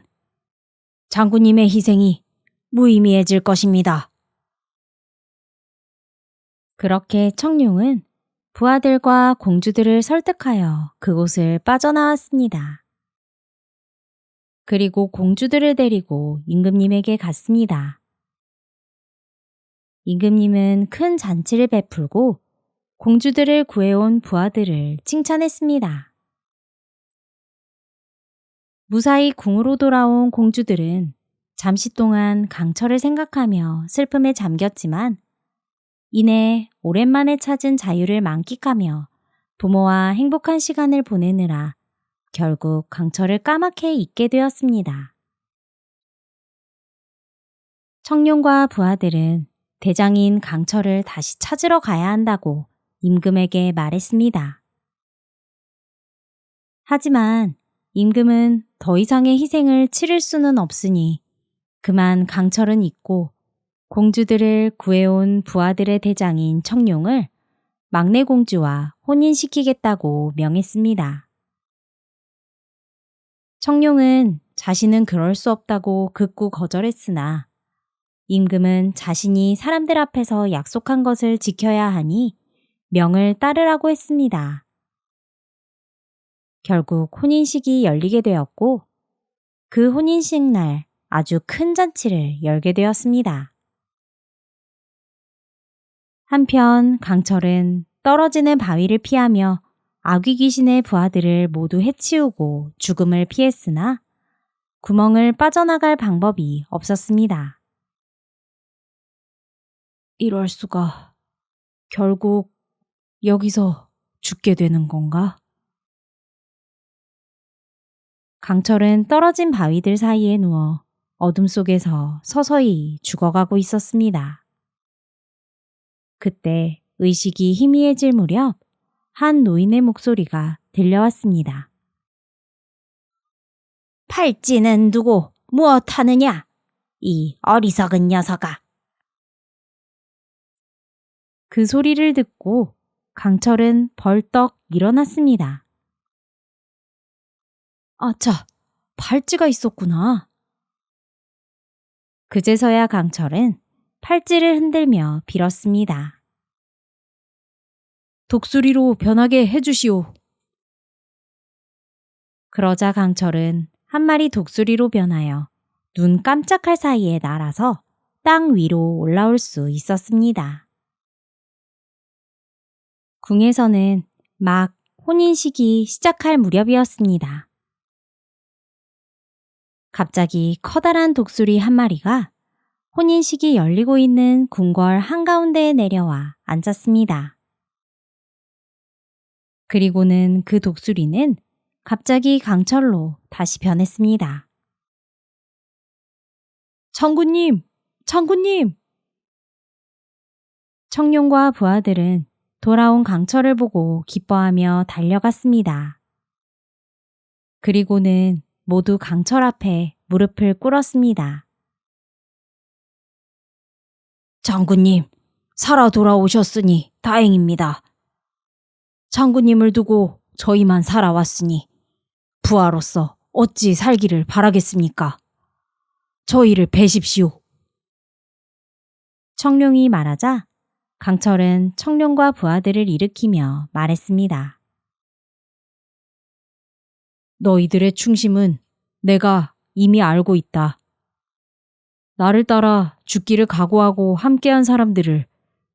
장군님의 희생이 무의미해질 것입니다. 그렇게 청룡은 부하들과 공주들을 설득하여 그곳을 빠져나왔습니다. 그리고 공주들을 데리고 임금님에게 갔습니다. 임금님은 큰 잔치를 베풀고 공주들을 구해온 부하들을 칭찬했습니다. 무사히 궁으로 돌아온 공주들은 잠시 동안 강철을 생각하며 슬픔에 잠겼지만 이내 오랜만에 찾은 자유를 만끽하며 부모와 행복한 시간을 보내느라 결국 강철을 까맣게 잊게 되었습니다. 청룡과 부하들은 대장인 강철을 다시 찾으러 가야 한다고 임금에게 말했습니다. 하지만 임금은 더 이상의 희생을 치를 수는 없으니 그만 강철은 잊고 공주들을 구해온 부하들의 대장인 청룡을 막내 공주와 혼인시키겠다고 명했습니다. 청룡은 자신은 그럴 수 없다고 극구 거절했으나 임금은 자신이 사람들 앞에서 약속한 것을 지켜야 하니 명을 따르라고 했습니다. 결국 혼인식이 열리게 되었고 그 혼인식 날 아주 큰 잔치를 열게 되었습니다. 한편 강철은 떨어지는 바위를 피하며 아귀 귀신의 부하들을 모두 해치우고 죽음을 피했으나 구멍을 빠져나갈 방법이 없었습니다. 이럴 수가. 결국 여기서 죽게 되는 건가? 강철은 떨어진 바위들 사이에 누워 어둠 속에서 서서히 죽어가고 있었습니다. 그때 의식이 희미해질 무렵 한 노인의 목소리가 들려왔습니다. 팔찌는 두고 무엇하느냐? 이 어리석은 녀석아. 그 소리를 듣고 강철은 벌떡 일어났습니다. 아차, 팔찌가 있었구나. 그제서야 강철은 팔찌를 흔들며 빌었습니다. 독수리로 변하게 해주시오. 그러자 강철은 한 마리 독수리로 변하여 눈 깜짝할 사이에 날아서 땅 위로 올라올 수 있었습니다. 궁에서는 막 혼인식이 시작할 무렵이었습니다. 갑자기 커다란 독수리 한 마리가 혼인식이 열리고 있는 궁궐 한가운데에 내려와 앉았습니다. 그리고는 그 독수리는 갑자기 강철로 다시 변했습니다. 장군님! 장군님! 청룡과 부하들은 돌아온 강철을 보고 기뻐하며 달려갔습니다. 그리고는 모두 강철 앞에 무릎을 꿇었습니다. 장군님, 살아 돌아오셨으니 다행입니다. 장군님을 두고 저희만 살아왔으니 부하로서 어찌 살기를 바라겠습니까? 저희를 베십시오. 청룡이 말하자 강철은 청룡과 부하들을 일으키며 말했습니다. 너희들의 충심은 내가 이미 알고 있다. 나를 따라 죽기를 각오하고 함께한 사람들을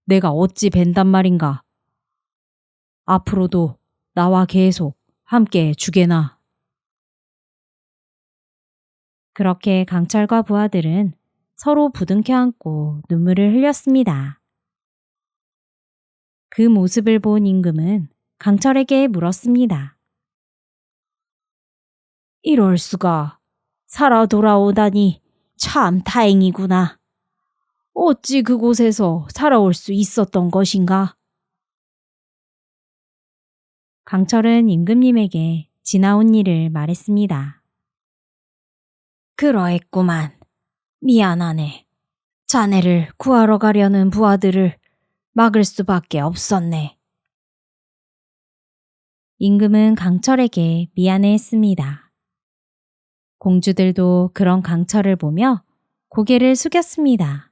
내가 어찌 벤단 말인가. 앞으로도 나와 계속 함께 주게나. 그렇게 강철과 부하들은 서로 부둥켜 안고 눈물을 흘렸습니다. 그 모습을 본 임금은 강철에게 물었습니다. 이럴 수가. 살아 돌아오다니 참 다행이구나. 어찌 그곳에서 살아올 수 있었던 것인가? 강철은 임금님에게 지나온 일을 말했습니다. 그러했구만. 미안하네. 자네를 구하러 가려는 부하들을 막을 수밖에 없었네. 임금은 강철에게 미안해했습니다. 공주들도 그런 강철을 보며 고개를 숙였습니다.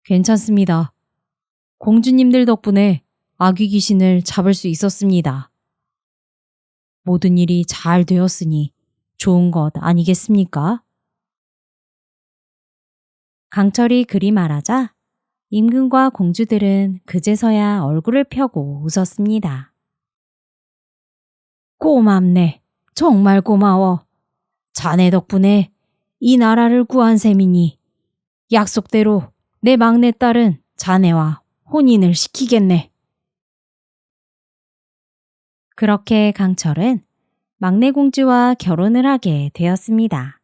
괜찮습니다. 공주님들 덕분에 아귀 귀신을 잡을 수 있었습니다. 모든 일이 잘 되었으니 좋은 것 아니겠습니까? 강철이 그리 말하자 임금과 공주들은 그제서야 얼굴을 펴고 웃었습니다. 고맙네. 정말 고마워. 자네 덕분에 이 나라를 구한 셈이니 약속대로 내 막내딸은 자네와 혼인을 시키겠네. 그렇게 강철은 막내 공주와 결혼을 하게 되었습니다.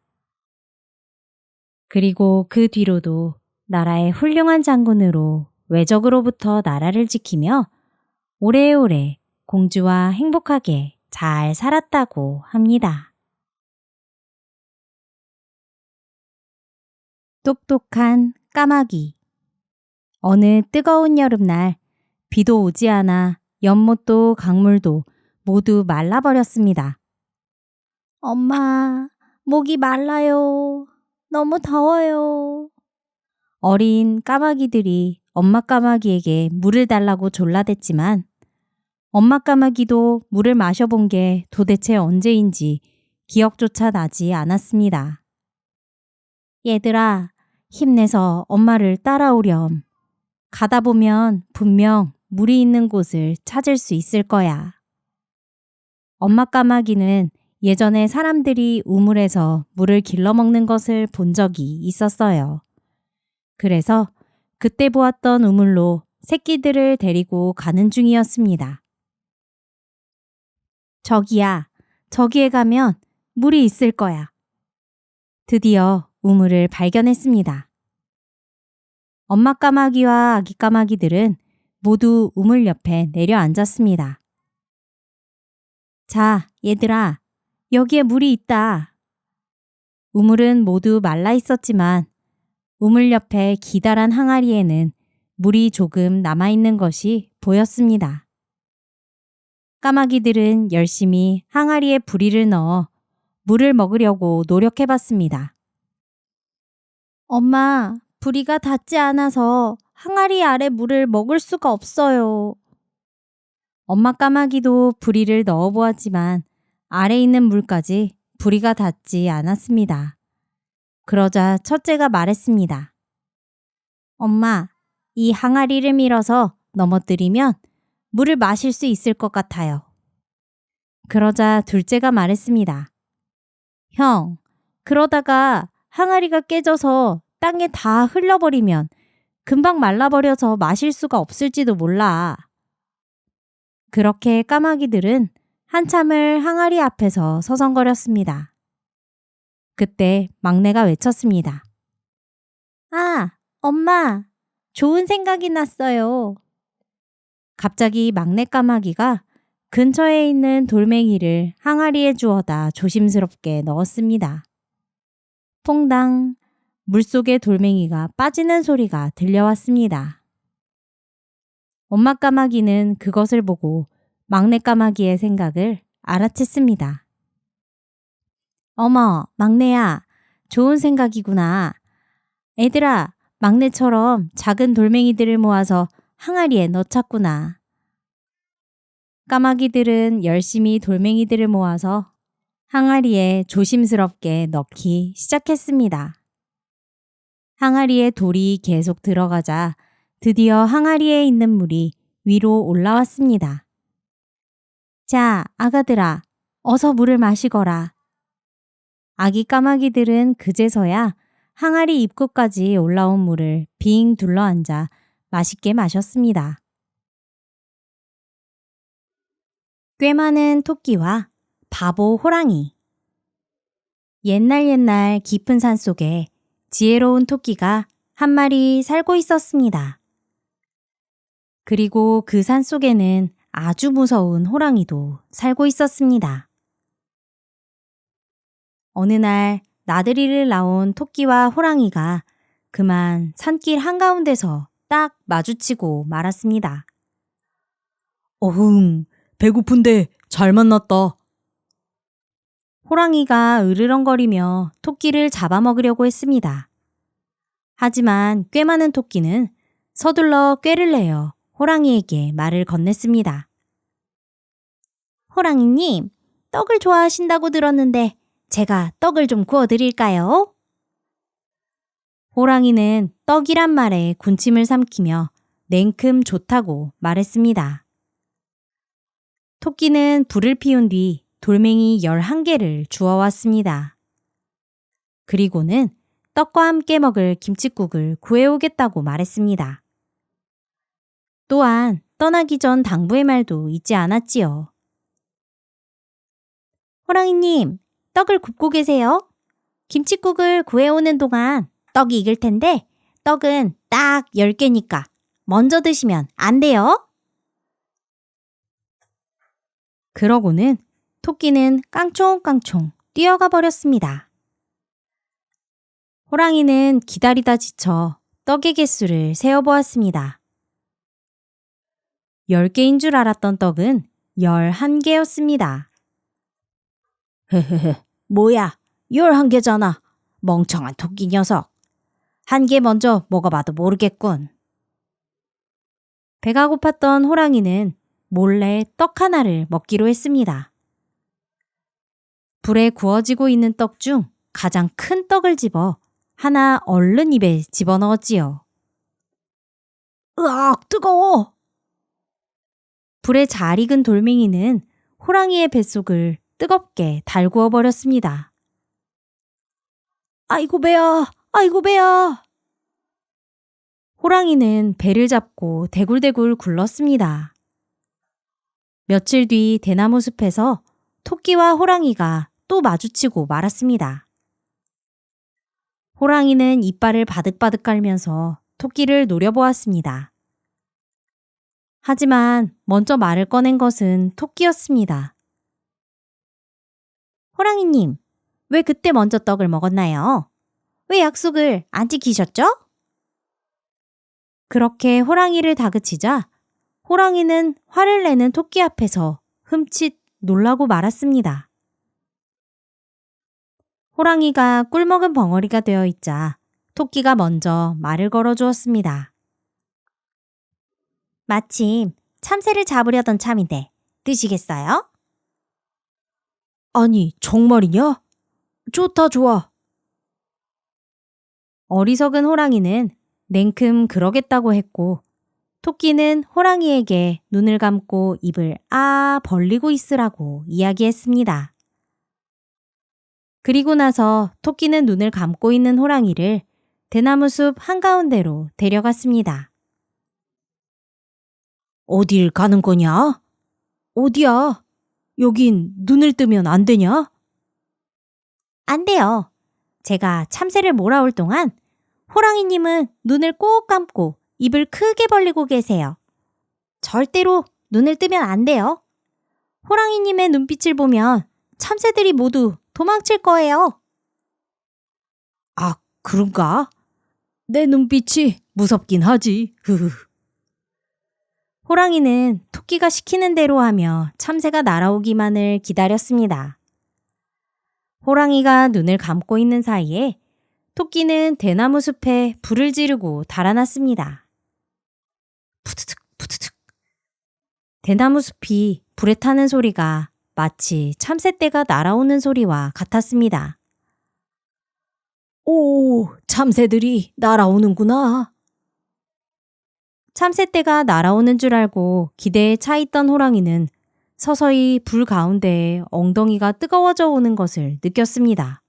그리고 그 뒤로도 나라의 훌륭한 장군으로 외적으로부터 나라를 지키며 오래오래 공주와 행복하게 잘 살았다고 합니다. 똑똑한 까마귀. 어느 뜨거운 여름날 비도 오지 않아 연못도 강물도 모두 말라버렸습니다. 엄마, 목이 말라요. 너무 더워요. 어린 까마귀들이 엄마 까마귀에게 물을 달라고 졸라댔지만 엄마 까마귀도 물을 마셔본 게 도대체 언제인지 기억조차 나지 않았습니다. 얘들아, 힘내서 엄마를 따라오렴. 가다 보면 분명 물이 있는 곳을 찾을 수 있을 거야. 엄마 까마귀는 예전에 사람들이 우물에서 물을 길러먹는 것을 본 적이 있었어요. 그래서 그때 보았던 우물로 새끼들을 데리고 가는 중이었습니다. 저기야, 저기에 가면 물이 있을 거야. 드디어 우물을 발견했습니다. 엄마 까마귀와 아기 까마귀들은 모두 우물 옆에 내려앉았습니다. 자, 얘들아, 여기에 물이 있다. 우물은 모두 말라 있었지만 우물 옆에 기다란 항아리에는 물이 조금 남아있는 것이 보였습니다. 까마귀들은 열심히 항아리에 부리를 넣어 물을 먹으려고 노력해봤습니다. 엄마, 부리가 닿지 않아서 항아리 아래 물을 먹을 수가 없어요. 엄마 까마귀도 부리를 넣어보았지만 아래 있는 물까지 부리가 닿지 않았습니다. 그러자 첫째가 말했습니다. 엄마, 이 항아리를 밀어서 넘어뜨리면 물을 마실 수 있을 것 같아요. 그러자 둘째가 말했습니다. 형, 그러다가 항아리가 깨져서 땅에 다 흘러버리면 금방 말라버려서 마실 수가 없을지도 몰라. 그렇게 까마귀들은 한참을 항아리 앞에서 서성거렸습니다. 그때 막내가 외쳤습니다. 아, 엄마, 좋은 생각이 났어요. 갑자기 막내 까마귀가 근처에 있는 돌멩이를 항아리에 주워다 조심스럽게 넣었습니다. 퐁당, 물속의 돌멩이가 빠지는 소리가 들려왔습니다. 엄마 까마귀는 그것을 보고 막내 까마귀의 생각을 알아챘습니다. 어머, 막내야, 좋은 생각이구나. 애들아, 막내처럼 작은 돌멩이들을 모아서 항아리에 넣자꾸나. 까마귀들은 열심히 돌멩이들을 모아서 항아리에 조심스럽게 넣기 시작했습니다. 항아리에 돌이 계속 들어가자 드디어 항아리에 있는 물이 위로 올라왔습니다. 자, 아가들아, 어서 물을 마시거라. 아기 까마귀들은 그제서야 항아리 입구까지 올라온 물을 빙 둘러앉아 맛있게 마셨습니다. 꽤 많은 토끼와 바보 호랑이. 옛날 깊은 산 속에 지혜로운 토끼가 한 마리 살고 있었습니다. 그리고 그 산 속에는 아주 무서운 호랑이도 살고 있었습니다. 어느 날 나들이를 나온 토끼와 호랑이가 그만 산길 한가운데서 딱 마주치고 말았습니다. 어흥, 배고픈데 잘 만났다. 호랑이가 으르렁거리며 토끼를 잡아먹으려고 했습니다. 하지만 꽤 많은 토끼는 서둘러 꾀를 내어 호랑이에게 말을 건넸습니다. 호랑이님, 떡을 좋아하신다고 들었는데 제가 떡을 좀 구워드릴까요? 호랑이는 떡이란 말에 군침을 삼키며 냉큼 좋다고 말했습니다. 토끼는 불을 피운 뒤 돌멩이 11개를 주워왔습니다. 그리고는 떡과 함께 먹을 김칫국을 구해오겠다고 말했습니다. 또한 떠나기 전 당부의 말도 잊지 않았지요. 호랑이님, 떡을 굽고 계세요? 김칫국을 구해오는 동안 떡이 익을 텐데 떡은 딱 10개니까 먼저 드시면 안 돼요? 그러고는 토끼는 깡총깡총 뛰어가 버렸습니다. 호랑이는 기다리다 지쳐 떡의 개수를 세어보았습니다. 10개인 줄 알았던 떡은 11개였습니다. 헤헤헤, 뭐야, 11개잖아. 멍청한 토끼 녀석. 1개 먼저 먹어봐도 모르겠군. 배가 고팠던 호랑이는 몰래 떡 하나를 먹기로 했습니다. 불에 구워지고 있는 떡 중 가장 큰 떡을 집어 하나 얼른 입에 집어넣었지요. 으악, 뜨거워! 불에 잘 익은 돌멩이는 호랑이의 뱃속을 뜨겁게 달구어 버렸습니다. 아이고 배야, 아이고 배야! 호랑이는 배를 잡고 대굴대굴 굴렀습니다. 며칠 뒤 대나무 숲에서 토끼와 호랑이가 또 마주치고 말았습니다. 호랑이는 이빨을 바득바득 깔면서 토끼를 노려보았습니다. 하지만 먼저 말을 꺼낸 것은 토끼였습니다. 호랑이님, 왜 그때 먼저 떡을 먹었나요? 왜 약속을 안 지키셨죠? 그렇게 호랑이를 다그치자 호랑이는 화를 내는 토끼 앞에서 흠칫 놀라고 말았습니다. 호랑이가 꿀먹은 벙어리가 되어 있자 토끼가 먼저 말을 걸어주었습니다. 마침 참새를 잡으려던 참인데 드시겠어요? 아니, 정말이냐? 좋다, 좋아. 어리석은 호랑이는 냉큼 그러겠다고 했고 토끼는 호랑이에게 눈을 감고 입을 벌리고 있으라고 이야기했습니다. 그리고 나서 토끼는 눈을 감고 있는 호랑이를 대나무 숲 한가운데로 데려갔습니다. 어딜 가는 거냐? 어디야? 여긴 눈을 뜨면 안 되냐? 안 돼요. 제가 참새를 몰아올 동안 호랑이님은 눈을 꼭 감고 입을 크게 벌리고 계세요. 절대로 눈을 뜨면 안 돼요. 호랑이님의 눈빛을 보면 참새들이 모두 도망칠 거예요. 아, 그런가? 내 눈빛이 무섭긴 하지. 호랑이는 토끼가 시키는 대로 하며 참새가 날아오기만을 기다렸습니다. 호랑이가 눈을 감고 있는 사이에 토끼는 대나무 숲에 불을 지르고 달아났습니다. 푸드득 푸드득. 대나무 숲이 불에 타는 소리가 마치 참새떼가 날아오는 소리와 같았습니다. 오, 참새들이 날아오는구나. 참새떼가 날아오는 줄 알고 기대에 차 있던 호랑이는 서서히 불 가운데에 엉덩이가 뜨거워져 오는 것을 느꼈습니다.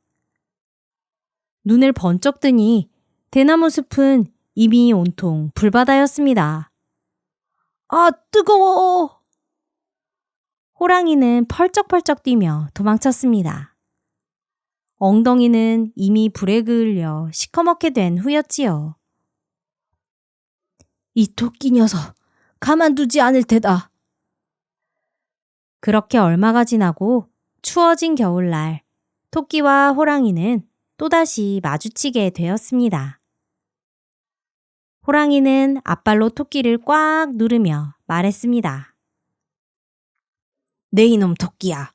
눈을 번쩍 뜨니 대나무 숲은 이미 온통 불바다였습니다. 아, 뜨거워! 호랑이는 펄쩍펄쩍 뛰며 도망쳤습니다. 엉덩이는 이미 불에 그을려 시커멓게 된 후였지요. 이 토끼 녀석, 가만두지 않을 테다. 그렇게 얼마가 지나고 추워진 겨울날, 토끼와 호랑이는 또다시 마주치게 되었습니다. 호랑이는 앞발로 토끼를 꽉 누르며 말했습니다. 내 이놈 토끼야,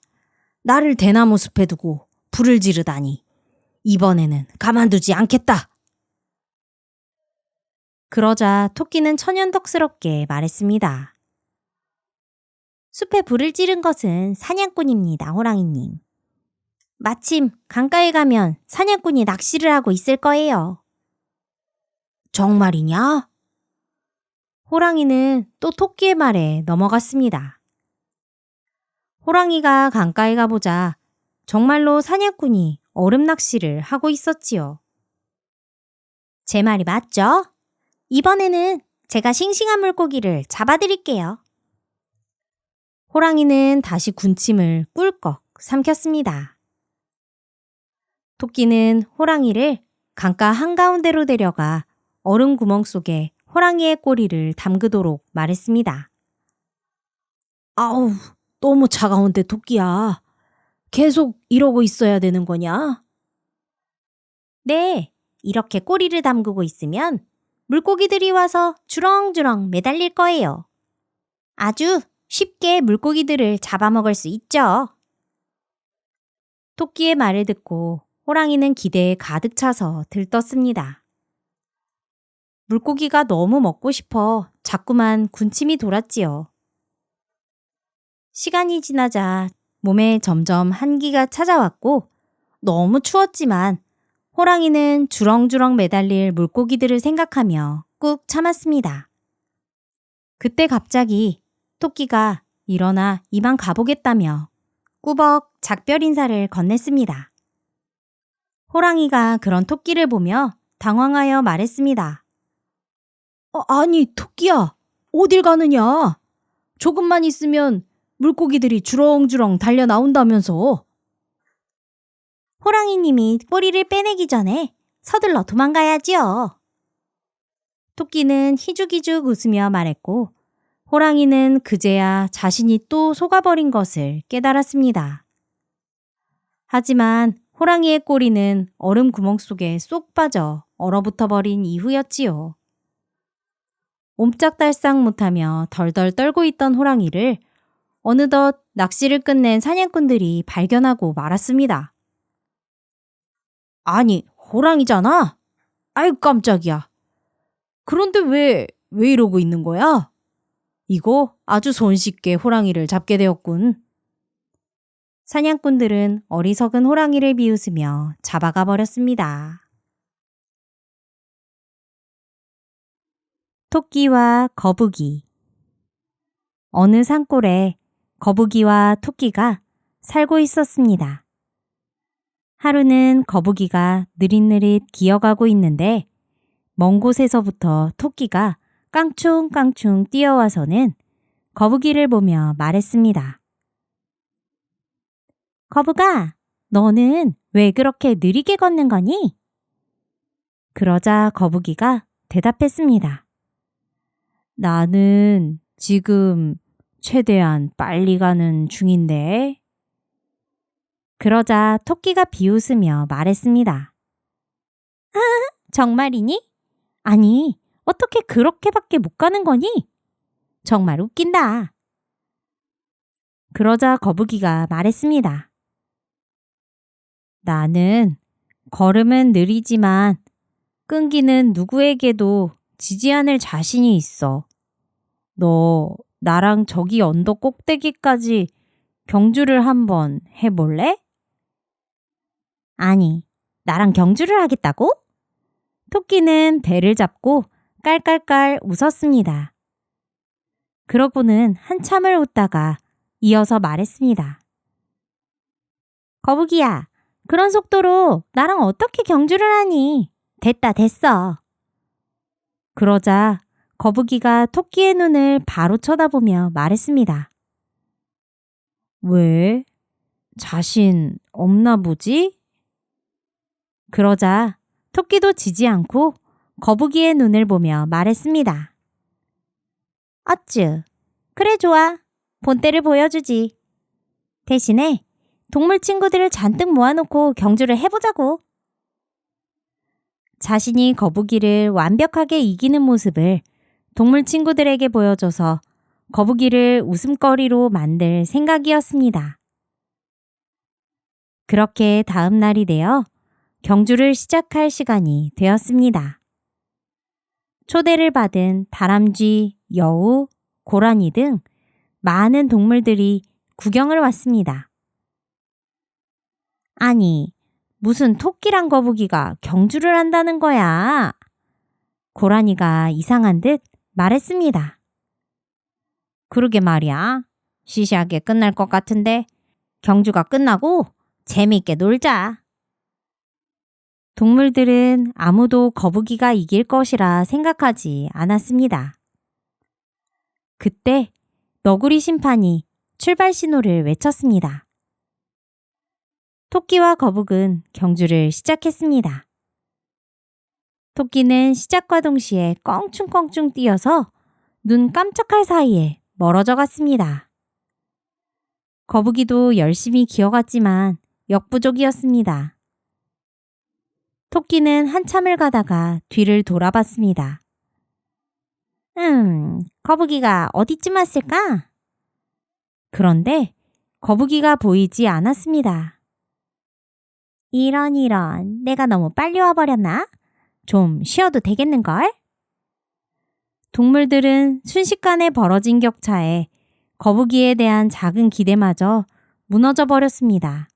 나를 대나무 숲에 두고 불을 지르다니. 이번에는 가만두지 않겠다. 그러자 토끼는 천연덕스럽게 말했습니다. 숲에 불을 찌른 것은 사냥꾼입니다, 호랑이님. 마침 강가에 가면 사냥꾼이 낚시를 하고 있을 거예요. 정말이냐? 호랑이는 또 토끼의 말에 넘어갔습니다. 호랑이가 강가에 가보자 정말로 사냥꾼이 얼음 낚시를 하고 있었지요. 제 말이 맞죠? 이번에는 제가 싱싱한 물고기를 잡아드릴게요. 호랑이는 다시 군침을 꿀꺽 삼켰습니다. 토끼는 호랑이를 강가 한가운데로 데려가 얼음 구멍 속에 호랑이의 꼬리를 담그도록 말했습니다. 아우, 너무 차가운데 토끼야. 계속 이러고 있어야 되는 거냐? 네, 이렇게 꼬리를 담그고 있으면 물고기들이 와서 주렁주렁 매달릴 거예요. 아주 쉽게 물고기들을 잡아먹을 수 있죠. 토끼의 말을 듣고 호랑이는 기대에 가득 차서 들떴습니다. 물고기가 너무 먹고 싶어 자꾸만 군침이 돌았지요. 시간이 지나자 몸에 점점 한기가 찾아왔고 너무 추웠지만 호랑이는 주렁주렁 매달릴 물고기들을 생각하며 꾹 참았습니다. 그때 갑자기 토끼가 일어나 이만 가보겠다며 꾸벅 작별 인사를 건넸습니다. 호랑이가 그런 토끼를 보며 당황하여 말했습니다. 아니, 토끼야. 어딜 가느냐? 조금만 있으면 물고기들이 주렁주렁 달려 나온다면서. 호랑이님이 꼬리를 빼내기 전에 서둘러 도망가야지요. 토끼는 희죽희죽 웃으며 말했고 호랑이는 그제야 자신이 또 속아버린 것을 깨달았습니다. 하지만 호랑이의 꼬리는 얼음 구멍 속에 쏙 빠져 얼어붙어 버린 이후였지요. 옴짝달싹 못하며 덜덜 떨고 있던 호랑이를 어느덧 낚시를 끝낸 사냥꾼들이 발견하고 말았습니다. 아니, 호랑이잖아? 아유, 깜짝이야. 그런데 왜 이러고 있는 거야? 이거 아주 손쉽게 호랑이를 잡게 되었군. 사냥꾼들은 어리석은 호랑이를 비웃으며 잡아가 버렸습니다. 토끼와 거북이. 어느 산골에 거북이와 토끼가 살고 있었습니다. 하루는 거북이가 느릿느릿 기어가고 있는데 먼 곳에서부터 토끼가 깡충깡충 뛰어와서는 거북이를 보며 말했습니다. 거북아, 너는 왜 그렇게 느리게 걷는 거니? 그러자 거북이가 대답했습니다. 나는 지금 최대한 빨리 가는 중인데. 그러자 토끼가 비웃으며 말했습니다. 아, 정말이니? 아니, 어떻게 그렇게밖에 못 가는 거니? 정말 웃긴다. 그러자 거북이가 말했습니다. 나는 걸음은 느리지만 끈기는 누구에게도 지지 않을 자신이 있어. 너 나랑 저기 언덕 꼭대기까지 경주를 한번 해볼래? 아니, 나랑 경주를 하겠다고? 토끼는 배를 잡고 깔깔깔 웃었습니다. 그러고는 한참을 웃다가 이어서 말했습니다. 거북이야, 그런 속도로 나랑 어떻게 경주를 하니? 됐어. 그러자 거북이가 토끼의 눈을 바로 쳐다보며 말했습니다. 왜? 자신 없나 보지? 그러자 토끼도 지지 않고 거북이의 눈을 보며 말했습니다. 어쭈, 그래 좋아. 본때를 보여주지. 대신에 동물 친구들을 잔뜩 모아놓고 경주를 해보자고. 자신이 거북이를 완벽하게 이기는 모습을 동물 친구들에게 보여줘서 거북이를 웃음거리로 만들 생각이었습니다. 그렇게 다음 날이 되어 경주를 시작할 시간이 되었습니다. 초대를 받은 다람쥐, 여우, 고라니 등 많은 동물들이 구경을 왔습니다. 아니, 무슨 토끼랑 거북이가 경주를 한다는 거야? 고라니가 이상한 듯 말했습니다. 그러게 말이야. 시시하게 끝날 것 같은데 경주가 끝나고 재미있게 놀자. 동물들은 아무도 거북이가 이길 것이라 생각하지 않았습니다. 그때 너구리 심판이 출발 신호를 외쳤습니다. 토끼와 거북은 경주를 시작했습니다. 토끼는 시작과 동시에 껑충껑충 뛰어서 눈 깜짝할 사이에 멀어져 갔습니다. 거북이도 열심히 기어갔지만 역부족이었습니다. 토끼는 한참을 가다가 뒤를 돌아봤습니다. 거북이가 어디쯤 왔을까? 그런데 거북이가 보이지 않았습니다. 이런, 내가 너무 빨리 와버렸나? 좀 쉬어도 되겠는걸? 동물들은 순식간에 벌어진 격차에 거북이에 대한 작은 기대마저 무너져 버렸습니다.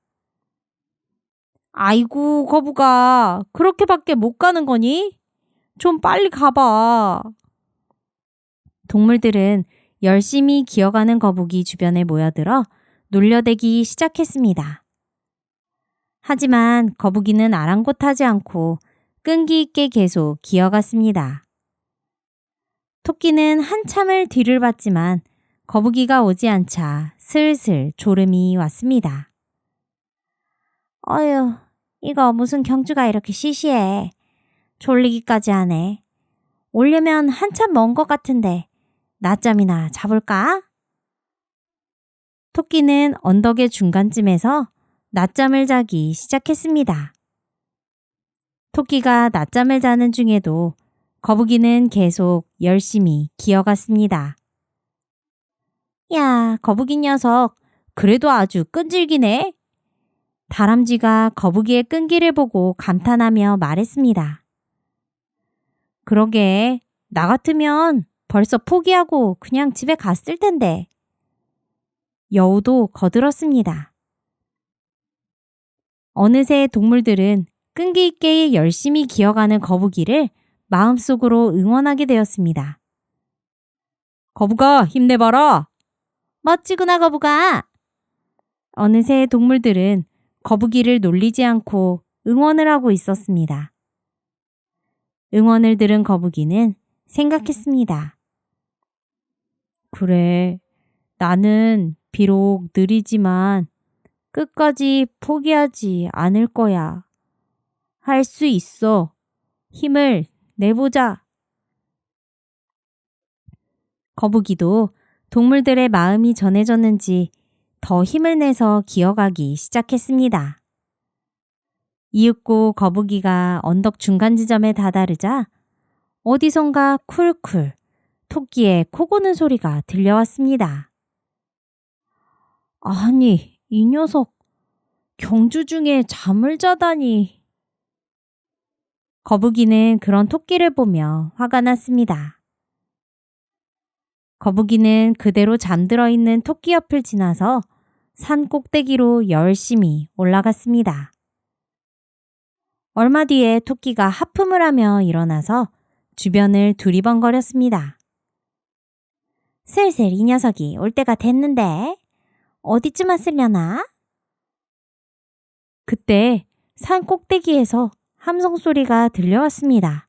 아이고, 거북아, 그렇게밖에 못 가는 거니? 좀 빨리 가봐. 동물들은 열심히 기어가는 거북이 주변에 모여들어 놀려대기 시작했습니다. 하지만 거북이는 아랑곳하지 않고 끈기 있게 계속 기어갔습니다. 토끼는 한참을 뒤를 봤지만 거북이가 오지 않자 슬슬 졸음이 왔습니다. 어휴, 이거 무슨 경주가 이렇게 시시해. 졸리기까지 하네. 오려면 한참 먼 것 같은데 낮잠이나 자볼까? 토끼는 언덕의 중간쯤에서 낮잠을 자기 시작했습니다. 토끼가 낮잠을 자는 중에도 거북이는 계속 열심히 기어갔습니다. 야, 거북이 녀석, 그래도 아주 끈질기네. 다람쥐가 거북이의 끈기를 보고 감탄하며 말했습니다. 그러게, 나 같으면 벌써 포기하고 그냥 집에 갔을 텐데. 여우도 거들었습니다. 어느새 동물들은 끈기 있게 열심히 기어가는 거북이를 마음속으로 응원하게 되었습니다. 거북아, 힘내봐라. 멋지구나, 거북아. 어느새 동물들은 거북이를 놀리지 않고 응원을 하고 있었습니다. 응원을 들은 거북이는 생각했습니다. 그래, 나는 비록 느리지만 끝까지 포기하지 않을 거야. 할 수 있어. 힘을 내보자. 거북이도 동물들의 마음이 전해졌는지 더 힘을 내서 기어가기 시작했습니다. 이윽고 거북이가 언덕 중간 지점에 다다르자 어디선가 쿨쿨 토끼의 코 고는 소리가 들려왔습니다. 아니, 이 녀석 경주 중에 잠을 자다니. 거북이는 그런 토끼를 보며 화가 났습니다. 거북이는 그대로 잠들어 있는 토끼 옆을 지나서 산 꼭대기로 열심히 올라갔습니다. 얼마 뒤에 토끼가 하품을 하며 일어나서 주변을 두리번거렸습니다. 슬슬 이 녀석이 올 때가 됐는데 어디쯤 왔으려나? 그때 산 꼭대기에서 함성 소리가 들려왔습니다.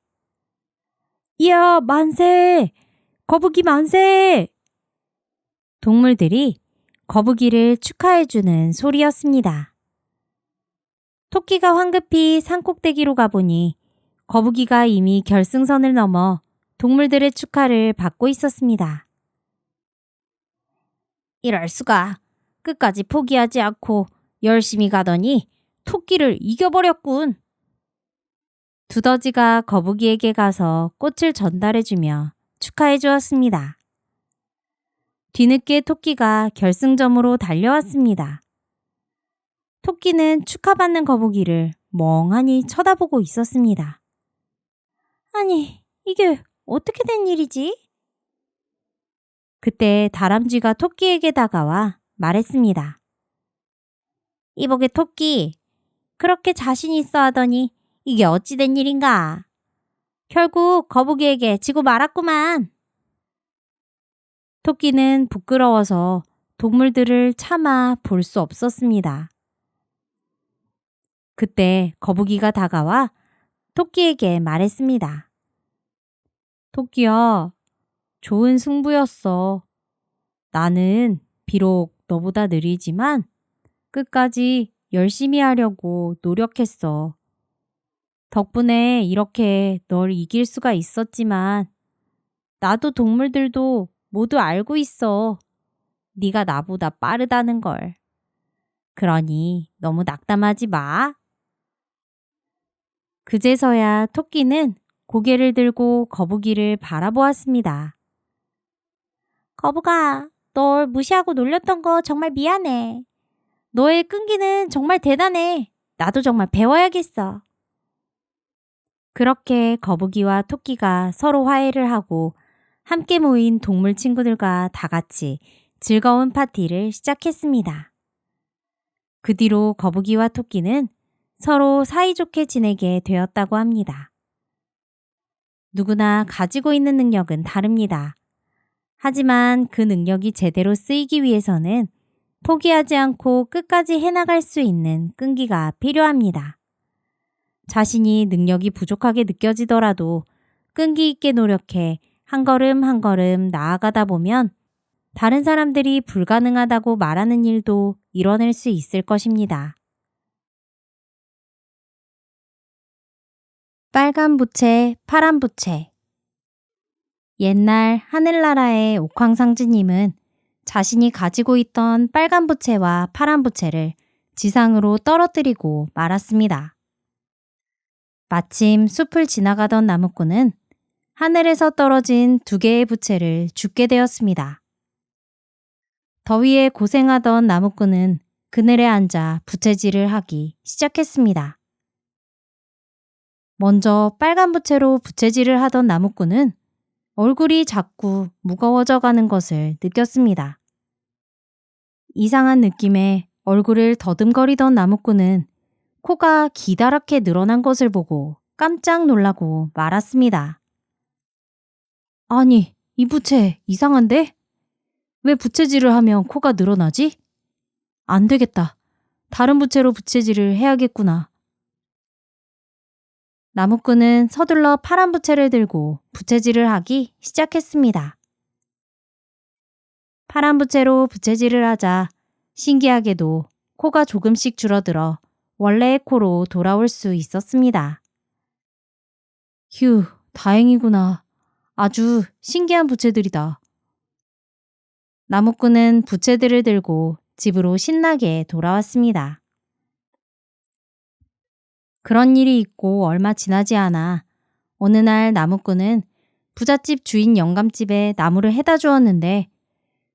이야, 만세! 거북이 만세! 동물들이 거북이를 축하해주는 소리였습니다. 토끼가 황급히 산 꼭대기로 가보니 거북이가 이미 결승선을 넘어 동물들의 축하를 받고 있었습니다. 이럴 수가. 끝까지 포기하지 않고 열심히 가더니 토끼를 이겨버렸군. 두더지가 거북이에게 가서 꽃을 전달해주며 축하해 주었습니다. 뒤늦게 토끼가 결승점으로 달려왔습니다. 토끼는 축하받는 거북이를 멍하니 쳐다보고 있었습니다. 아니, 이게 어떻게 된 일이지? 그때 다람쥐가 토끼에게 다가와 말했습니다. 이보게 토끼, 그렇게 자신 있어 하더니 이게 어찌 된 일인가? 결국 거북이에게 지고 말았구만. 토끼는 부끄러워서 동물들을 차마 볼 수 없었습니다. 그때 거북이가 다가와 토끼에게 말했습니다. 토끼야, 좋은 승부였어. 나는 비록 너보다 느리지만 끝까지 열심히 하려고 노력했어. 덕분에 이렇게 널 이길 수가 있었지만 나도 동물들도 모두 알고 있어. 네가 나보다 빠르다는 걸. 그러니 너무 낙담하지 마. 그제서야 토끼는 고개를 들고 거북이를 바라보았습니다. 거북아, 널 무시하고 놀렸던 거 정말 미안해. 너의 끈기는 정말 대단해. 나도 정말 배워야겠어. 그렇게 거북이와 토끼가 서로 화해를 하고 함께 모인 동물 친구들과 다 같이 즐거운 파티를 시작했습니다. 그 뒤로 거북이와 토끼는 서로 사이좋게 지내게 되었다고 합니다. 누구나 가지고 있는 능력은 다릅니다. 하지만 그 능력이 제대로 쓰이기 위해서는 포기하지 않고 끝까지 해나갈 수 있는 끈기가 필요합니다. 자신이 능력이 부족하게 느껴지더라도 끈기 있게 노력해 한 걸음 한 걸음 나아가다 보면 다른 사람들이 불가능하다고 말하는 일도 이뤄낼 수 있을 것입니다. 빨간 부채, 파란 부채. 옛날 하늘나라의 옥황상제님은 자신이 가지고 있던 빨간 부채와 파란 부채를 지상으로 떨어뜨리고 말았습니다. 마침 숲을 지나가던 나무꾼은 하늘에서 떨어진 2개의 부채를 줍게 되었습니다. 더위에 고생하던 나무꾼은 그늘에 앉아 부채질을 하기 시작했습니다. 먼저 빨간 부채로 부채질을 하던 나무꾼은 얼굴이 자꾸 무거워져 가는 것을 느꼈습니다. 이상한 느낌에 얼굴을 더듬거리던 나무꾼은 코가 기다랗게 늘어난 것을 보고 깜짝 놀라고 말았습니다. 아니, 이 부채 이상한데? 왜 부채질을 하면 코가 늘어나지? 안 되겠다. 다른 부채로 부채질을 해야겠구나. 나무꾼은 서둘러 파란 부채를 들고 부채질을 하기 시작했습니다. 파란 부채로 부채질을 하자 신기하게도 코가 조금씩 줄어들어 원래의 코로 돌아올 수 있었습니다. 휴, 다행이구나. 아주 신기한 부채들이다. 나무꾼은 부채들을 들고 집으로 신나게 돌아왔습니다. 그런 일이 있고 얼마 지나지 않아 어느 날 나무꾼은 부잣집 주인 영감집에 나무를 해다 주었는데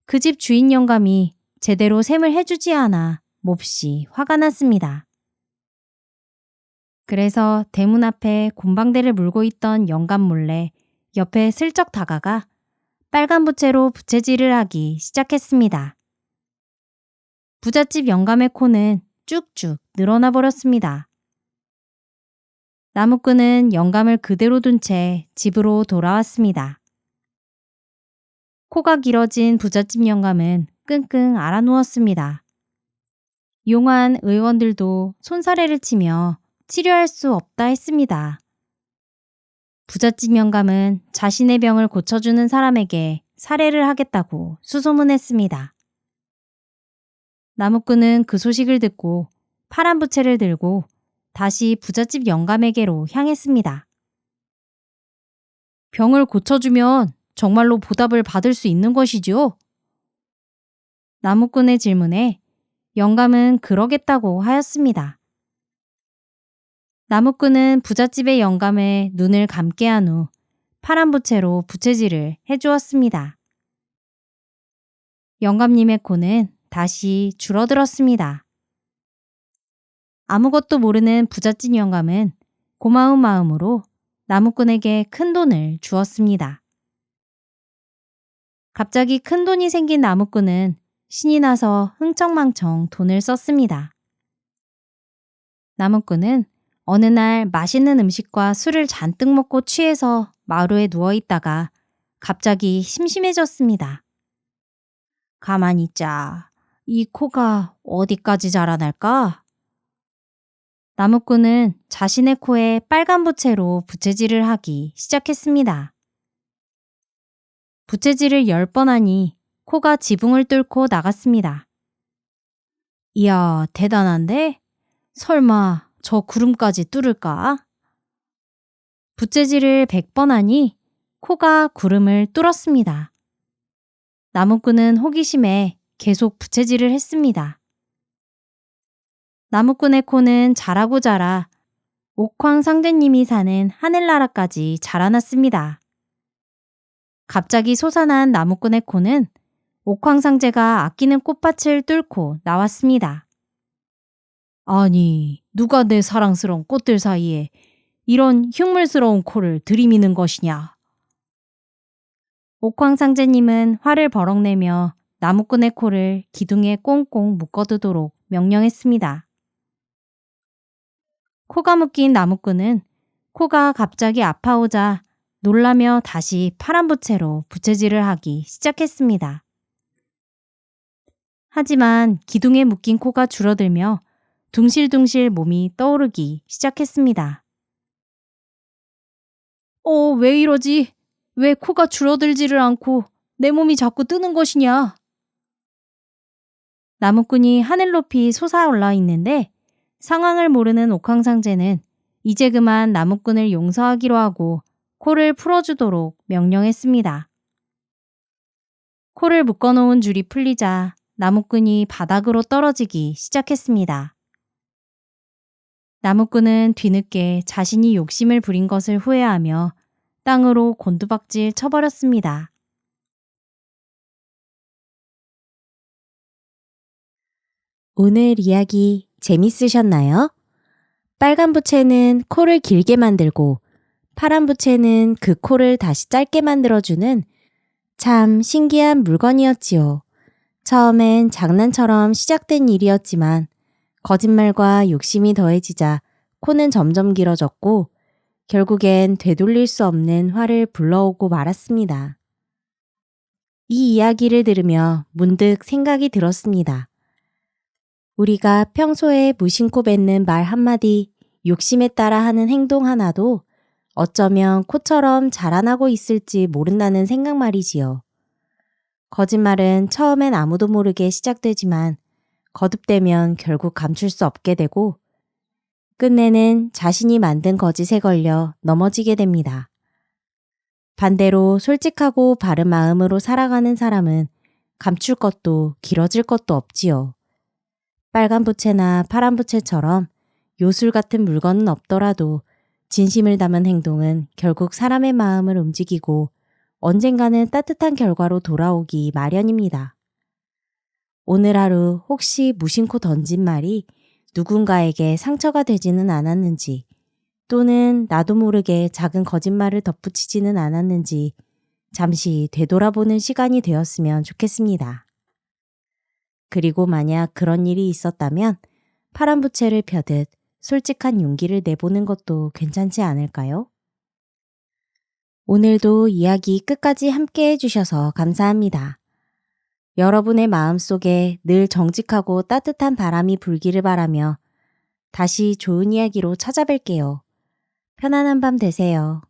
그 집 주인 영감이 제대로 셈을 해주지 않아 몹시 화가 났습니다. 그래서 대문 앞에 곰방대를 물고 있던 영감 몰래 옆에 슬쩍 다가가 빨간 부채로 부채질을 하기 시작했습니다. 부잣집 영감의 코는 쭉쭉 늘어나 버렸습니다. 나무꾼은 영감을 그대로 둔 채 집으로 돌아왔습니다. 코가 길어진 부잣집 영감은 끙끙 앓아누웠습니다. 용한 의원들도 손사래를 치며 치료할 수 없다 했습니다. 부잣집 영감은 자신의 병을 고쳐주는 사람에게 사례를 하겠다고 수소문했습니다. 나무꾼은 그 소식을 듣고 파란 부채를 들고 다시 부잣집 영감에게로 향했습니다. 병을 고쳐주면 정말로 보답을 받을 수 있는 것이지요? 나무꾼의 질문에 영감은 그러겠다고 하였습니다. 나무꾼은 부잣집의 영감의 눈을 감게 한 후 파란 부채로 부채질을 해주었습니다. 영감님의 코는 다시 줄어들었습니다. 아무것도 모르는 부잣집 영감은 고마운 마음으로 나무꾼에게 큰 돈을 주었습니다. 갑자기 큰 돈이 생긴 나무꾼은 신이 나서 흥청망청 돈을 썼습니다. 나무꾼은 어느 날 맛있는 음식과 술을 잔뜩 먹고 취해서 마루에 누워있다가 갑자기 심심해졌습니다. 가만히 있자. 이 코가 어디까지 자라날까? 나무꾼은 자신의 코에 빨간 부채로 부채질을 하기 시작했습니다. 부채질을 10번 하니 코가 지붕을 뚫고 나갔습니다. 이야, 대단한데? 설마 저 구름까지 뚫을까? 부채질을 100번 하니 코가 구름을 뚫었습니다. 나무꾼은 호기심에 계속 부채질을 했습니다. 나무꾼의 코는 자라고 자라 옥황 상제님이 사는 하늘나라까지 자라났습니다. 갑자기 솟아난 나무꾼의 코는 옥황 상제가 아끼는 꽃밭을 뚫고 나왔습니다. 아니, 누가 내 사랑스러운 꽃들 사이에 이런 흉물스러운 코를 들이미는 것이냐? 옥황 상제님은 화를 버럭내며 나무꾼의 코를 기둥에 꽁꽁 묶어두도록 명령했습니다. 코가 묶인 나무꾼은 코가 갑자기 아파오자 놀라며 다시 파란 부채로 부채질을 하기 시작했습니다. 하지만 기둥에 묶인 코가 줄어들며 둥실둥실 몸이 떠오르기 시작했습니다. 왜 이러지? 왜 코가 줄어들지를 않고 내 몸이 자꾸 뜨는 것이냐? 나무꾼이 하늘 높이 솟아올라 있는데 상황을 모르는 옥황상제는 이제 그만 나무꾼을 용서하기로 하고 코를 풀어주도록 명령했습니다. 코를 묶어놓은 줄이 풀리자 나무꾼이 바닥으로 떨어지기 시작했습니다. 나무꾼은 뒤늦게 자신이 욕심을 부린 것을 후회하며 땅으로 곤두박질 쳐버렸습니다. 오늘 이야기 재밌으셨나요? 빨간 부채는 코를 길게 만들고 파란 부채는 그 코를 다시 짧게 만들어주는 참 신기한 물건이었지요. 처음엔 장난처럼 시작된 일이었지만 거짓말과 욕심이 더해지자 코는 점점 길어졌고 결국엔 되돌릴 수 없는 화를 불러오고 말았습니다. 이 이야기를 들으며 문득 생각이 들었습니다. 우리가 평소에 무심코 뱉는 말 한마디, 욕심에 따라 하는 행동 하나도 어쩌면 코처럼 자라나고 있을지 모른다는 생각 말이지요. 거짓말은 처음엔 아무도 모르게 시작되지만 거듭되면 결국 감출 수 없게 되고 끝내는 자신이 만든 거짓에 걸려 넘어지게 됩니다. 반대로 솔직하고 바른 마음으로 살아가는 사람은 감출 것도 길어질 것도 없지요. 빨간 부채나 파란 부채처럼 요술 같은 물건은 없더라도 진심을 담은 행동은 결국 사람의 마음을 움직이고 언젠가는 따뜻한 결과로 돌아오기 마련입니다. 오늘 하루 혹시 무심코 던진 말이 누군가에게 상처가 되지는 않았는지 또는 나도 모르게 작은 거짓말을 덧붙이지는 않았는지 잠시 되돌아보는 시간이 되었으면 좋겠습니다. 그리고 만약 그런 일이 있었다면 파란 부채를 펴듯 솔직한 용기를 내보는 것도 괜찮지 않을까요? 오늘도 이야기 끝까지 함께 해주셔서 감사합니다. 여러분의 마음속에 늘 정직하고 따뜻한 바람이 불기를 바라며 다시 좋은 이야기로 찾아뵐게요. 편안한 밤 되세요.